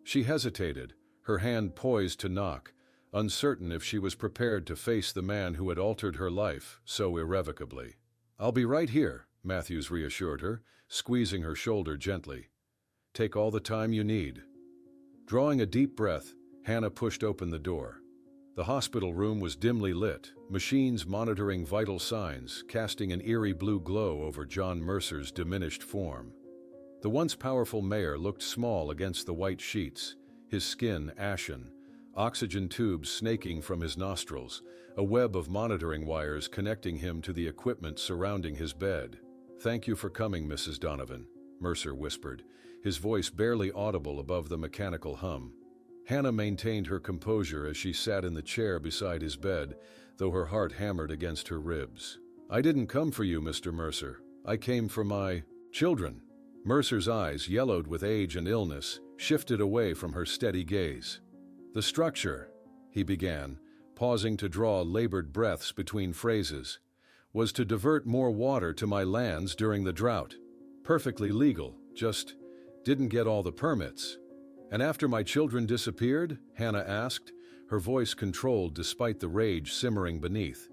She hesitated, her hand poised to knock, uncertain if she was prepared to face the man who had altered her life so irrevocably. "I'll be right here," Matthews reassured her, squeezing her shoulder gently. "Take all the time you need." Drawing a deep breath, Hannah pushed open the door. The hospital room was dimly lit, machines monitoring vital signs, casting an eerie blue glow over John Mercer's diminished form. The once powerful mayor looked small against the white sheets, his skin ashen, oxygen tubes snaking from his nostrils, a web of monitoring wires connecting him to the equipment surrounding his bed. "Thank you for coming, Mrs. Donovan," Mercer whispered, his voice barely audible above the mechanical hum. Hannah maintained her composure as she sat in the chair beside his bed, though her heart hammered against her ribs. "I didn't come for you, Mr. Mercer. I came for my children." Mercer's eyes, yellowed with age and illness, shifted away from her steady gaze. "The structure," he began, pausing to draw labored breaths between phrases, "was to divert more water to my lands during the drought. Perfectly legal, just didn't get all the permits." "And after my children disappeared?" Hannah asked, her voice controlled despite the rage simmering beneath.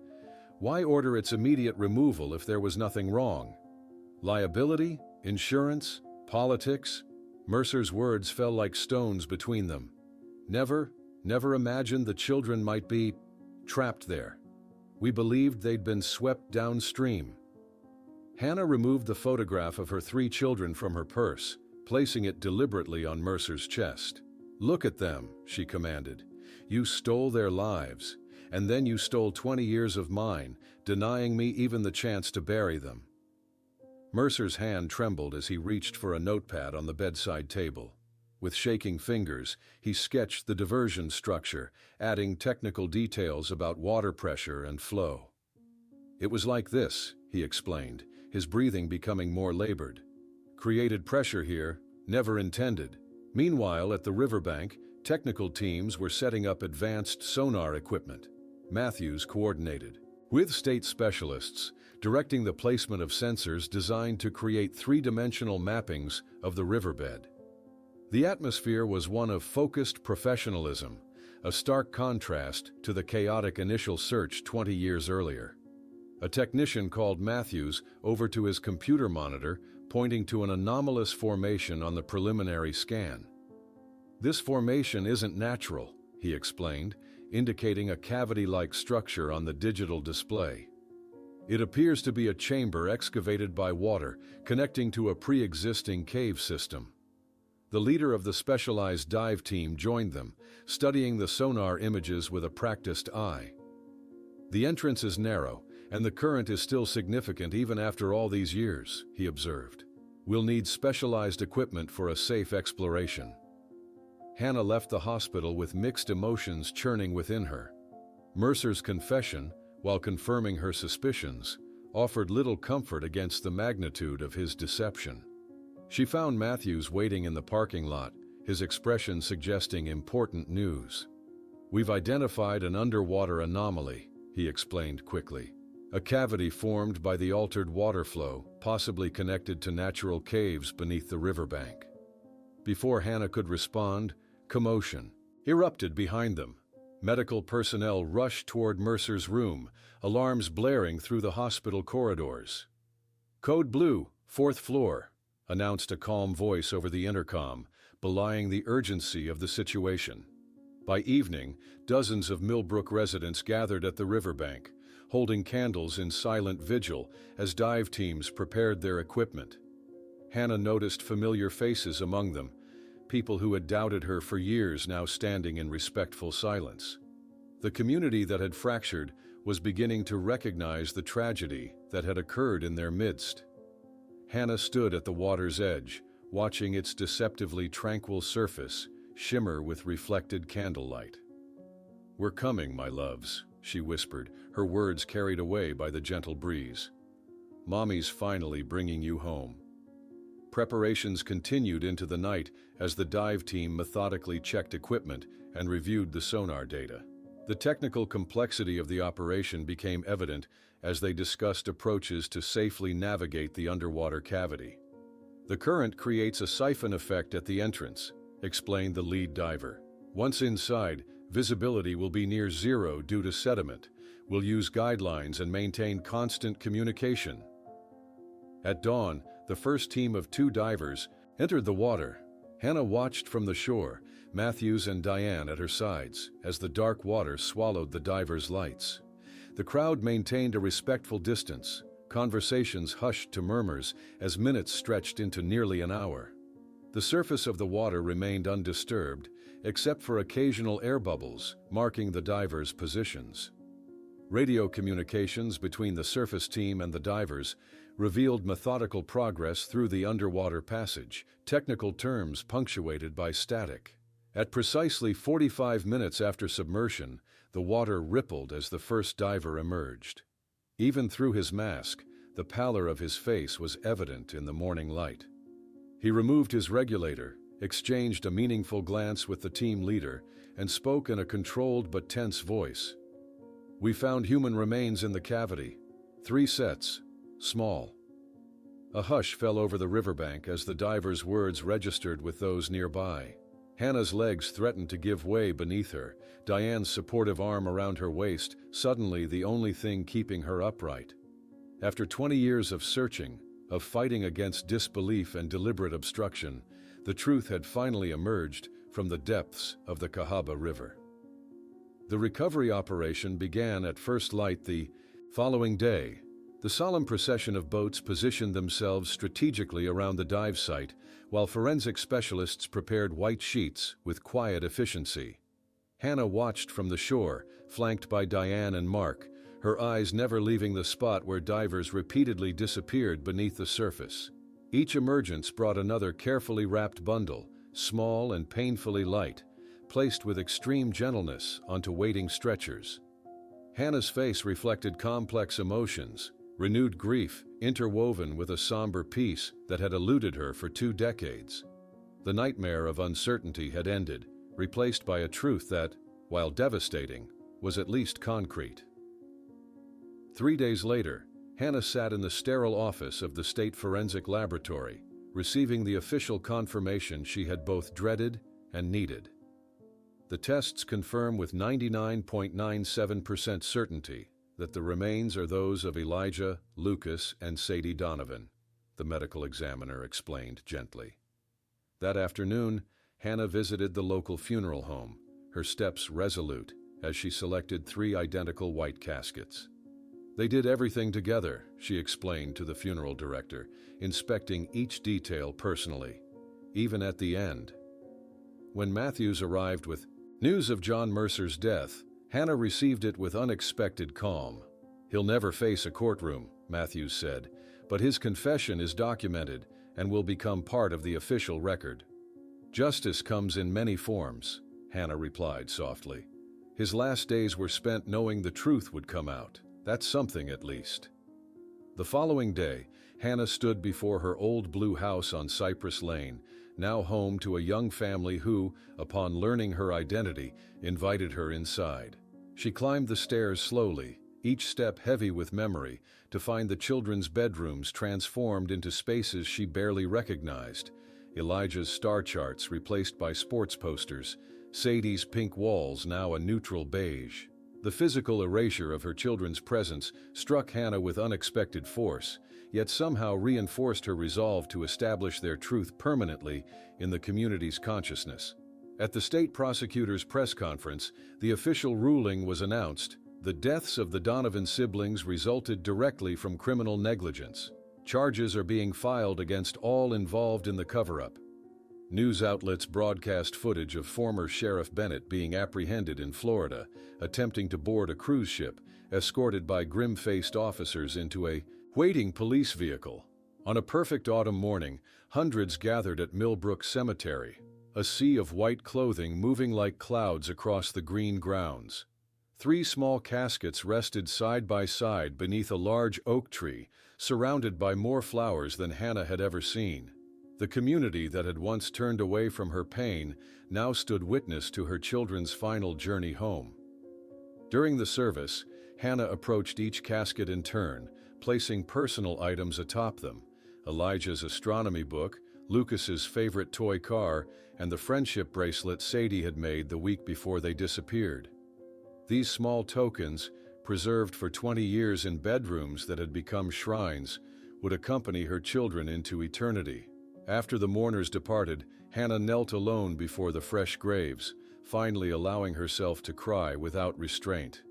"Why order its immediate removal if there was nothing wrong? Liability? Insurance? Politics?" Mercer's words fell like stones between them. "Never, Never imagined the children might be trapped there. We believed they'd been swept downstream." Hannah removed the photograph of her 3 children from her purse, placing it deliberately on Mercer's chest. "Look at them," she commanded. "You stole their lives, and then you stole 20 years of mine, denying me even the chance to bury them." Mercer's hand trembled as he reached for a notepad on the bedside table. With shaking fingers, he sketched the diversion structure, adding technical details about water pressure and flow. "It was like this," he explained, his breathing becoming more labored. "Created pressure here, never intended." Meanwhile, at the riverbank, technical teams were setting up advanced sonar equipment. Matthews coordinated with state specialists, directing the placement of sensors designed to create 3-dimensional mappings of the riverbed. The atmosphere was one of focused professionalism, a stark contrast to the chaotic initial search 20 years earlier. A technician called Matthews over to his computer monitor, pointing to an anomalous formation on the preliminary scan. "This formation isn't natural," he explained, indicating a cavity-like structure on the digital display. "It appears to be a chamber excavated by water, connecting to a pre-existing cave system." The leader of the specialized dive team joined them, studying the sonar images with a practiced eye. "The entrance is narrow, and the current is still significant even after all these years," he observed. "We'll need specialized equipment for a safe exploration." Hannah left the hospital with mixed emotions churning within her. Mercer's confession, while confirming her suspicions, offered little comfort against the magnitude of his deception. She found Matthews waiting in the parking lot, his expression suggesting important news. "We've identified an underwater anomaly," he explained quickly. "A cavity formed by the altered water flow, possibly connected to natural caves beneath the riverbank." Before Hannah could respond, commotion erupted behind them. Medical personnel rushed toward Mercer's room, alarms blaring through the hospital corridors. "Code Blue, 4th floor," announced a calm voice over the intercom, belying the urgency of the situation. By evening, dozens of Millbrook residents gathered at the riverbank, holding candles in silent vigil as dive teams prepared their equipment. Hannah noticed familiar faces among them, people who had doubted her for years now standing in respectful silence. The community that had fractured was beginning to recognize the tragedy that had occurred in their midst. Hannah stood at the water's edge, watching its deceptively tranquil surface shimmer with reflected candlelight. "We're coming, my loves," she whispered, her words carried away by the gentle breeze. "Mommy's finally bringing you home." Preparations continued into the night as the dive team methodically checked equipment and reviewed the sonar data. The technical complexity of the operation became evident as they discussed approaches to safely navigate the underwater cavity. "The current creates a siphon effect at the entrance," explained the lead diver. "Once inside, visibility will be near zero due to sediment. We'll use guidelines and maintain constant communication." At dawn, the first team of 2 divers entered the water. Hannah watched from the shore, Matthews and Diane at her sides, as the dark water swallowed the divers' lights. The crowd maintained a respectful distance, conversations hushed to murmurs as minutes stretched into nearly an hour. The surface of the water remained undisturbed, except for occasional air bubbles marking the divers' positions. Radio communications between the surface team and the divers revealed methodical progress through the underwater passage, technical terms punctuated by static. At precisely 45 minutes after submersion, the water rippled as the first diver emerged. Even through his mask, the pallor of his face was evident in the morning light. He removed his regulator, exchanged a meaningful glance with the team leader, and spoke in a controlled but tense voice. "We found human remains in the cavity. 3 sets. Small." A hush fell over the riverbank as the diver's words registered with those nearby. Hannah's legs threatened to give way beneath her, Diane's supportive arm around her waist, suddenly the only thing keeping her upright. After 20 years of searching, of fighting against disbelief and deliberate obstruction, the truth had finally emerged from the depths of the Cahaba River. The recovery operation began at first light the following day. The solemn procession of boats positioned themselves strategically around the dive site, while forensic specialists prepared white sheets with quiet efficiency. Hannah watched from the shore, flanked by Diane and Mark, her eyes never leaving the spot where divers repeatedly disappeared beneath the surface. Each emergence brought another carefully wrapped bundle, small and painfully light, placed with extreme gentleness onto waiting stretchers. Hannah's face reflected complex emotions, renewed grief interwoven with a somber peace that had eluded her for 2 decades. The nightmare of uncertainty had ended, replaced by a truth that, while devastating, was at least concrete. 3 days later, Hannah sat in the sterile office of the State Forensic Laboratory, receiving the official confirmation she had both dreaded and needed. The tests confirm with 99.97% certainty that the remains are those of Elijah, Lucas, and Sadie Donovan, the medical examiner explained gently. That afternoon, Hannah visited the local funeral home, her steps resolute as she selected 3 identical white caskets. They did everything together, she explained to the funeral director, inspecting each detail personally, even at the end. When Matthews arrived with news of John Mercer's death, Hannah received it with unexpected calm. "He'll never face a courtroom," Matthews said, "but his confession is documented and will become part of the official record." "Justice comes in many forms," Hannah replied softly. "His last days were spent knowing the truth would come out. That's something, at least." The following day, Hannah stood before her old blue house on Cypress Lane, now home to a young family who, upon learning her identity, invited her inside. She climbed the stairs slowly, each step heavy with memory, to find the children's bedrooms transformed into spaces she barely recognized. Elijah's star charts replaced by sports posters, Sadie's pink walls now a neutral beige. The physical erasure of her children's presence struck Hannah with unexpected force, yet somehow reinforced her resolve to establish their truth permanently in the community's consciousness. At the state prosecutor's press conference, the official ruling was announced. The deaths of the Donovan siblings resulted directly from criminal negligence. Charges are being filed against all involved in the cover-up. News outlets broadcast footage of former Sheriff Bennett being apprehended in Florida, attempting to board a cruise ship, escorted by grim-faced officers into a waiting police vehicle. On a perfect autumn morning, hundreds gathered at Millbrook Cemetery, a sea of white clothing moving like clouds across the green grounds. 3 small caskets rested side by side beneath a large oak tree, surrounded by more flowers than Hannah had ever seen. The community that had once turned away from her pain now stood witness to her children's final journey home. During the service, Hannah approached each casket in turn, placing personal items atop them: Elijah's astronomy book, Lucas's favorite toy car, and the friendship bracelet Sadie had made the week before they disappeared. These small tokens, preserved for 20 years in bedrooms that had become shrines, would accompany her children into eternity. After the mourners departed, Hannah knelt alone before the fresh graves, finally allowing herself to cry without restraint.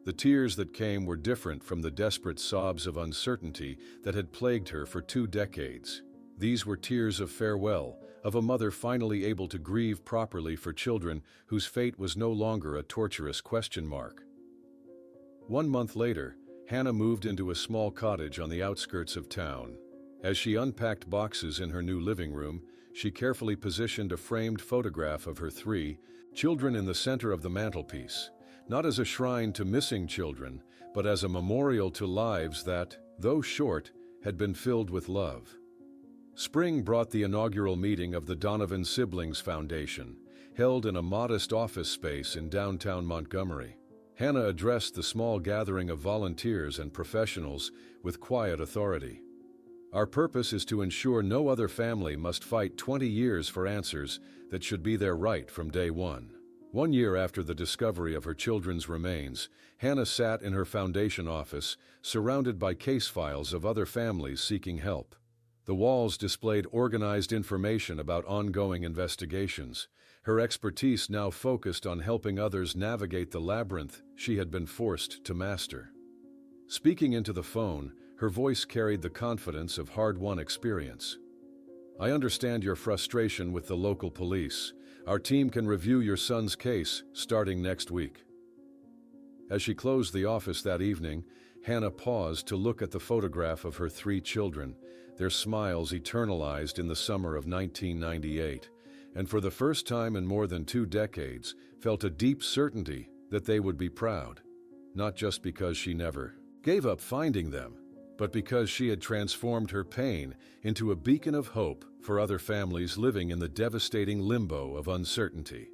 The tears that came were different from the desperate sobs of uncertainty that had plagued her for 2 decades. These were tears of farewell, of a mother finally able to grieve properly for children whose fate was no longer a torturous question mark. 1 month later, Hannah moved into a small cottage on the outskirts of town. As she unpacked boxes in her new living room, she carefully positioned a framed photograph of her 3 children in the center of the mantelpiece, not as a shrine to missing children, but as a memorial to lives that, though short, had been filled with love. Spring brought the inaugural meeting of the Donovan Siblings Foundation, held in a modest office space in downtown Montgomery. Hannah addressed the small gathering of volunteers and professionals with quiet authority. "Our purpose is to ensure no other family must fight 20 years for answers that should be their right from day one." 1 year after the discovery of her children's remains, Hannah sat in her foundation office, surrounded by case files of other families seeking help. The walls displayed organized information about ongoing investigations, Her expertise now focused on helping others navigate the labyrinth she had been forced to master. Speaking into the phone, her voice carried the confidence of hard-won experience. "I understand your frustration with the local police. Our team can review your son's case starting next week." As she closed the office that evening, Hannah paused to look at the photograph of her 3 children, their smiles eternalized in the summer of 1998, and for the first time in more than 2 decades, felt a deep certainty that they would be proud, not just because she never gave up finding them, but because she had transformed her pain into a beacon of hope for other families living in the devastating limbo of uncertainty.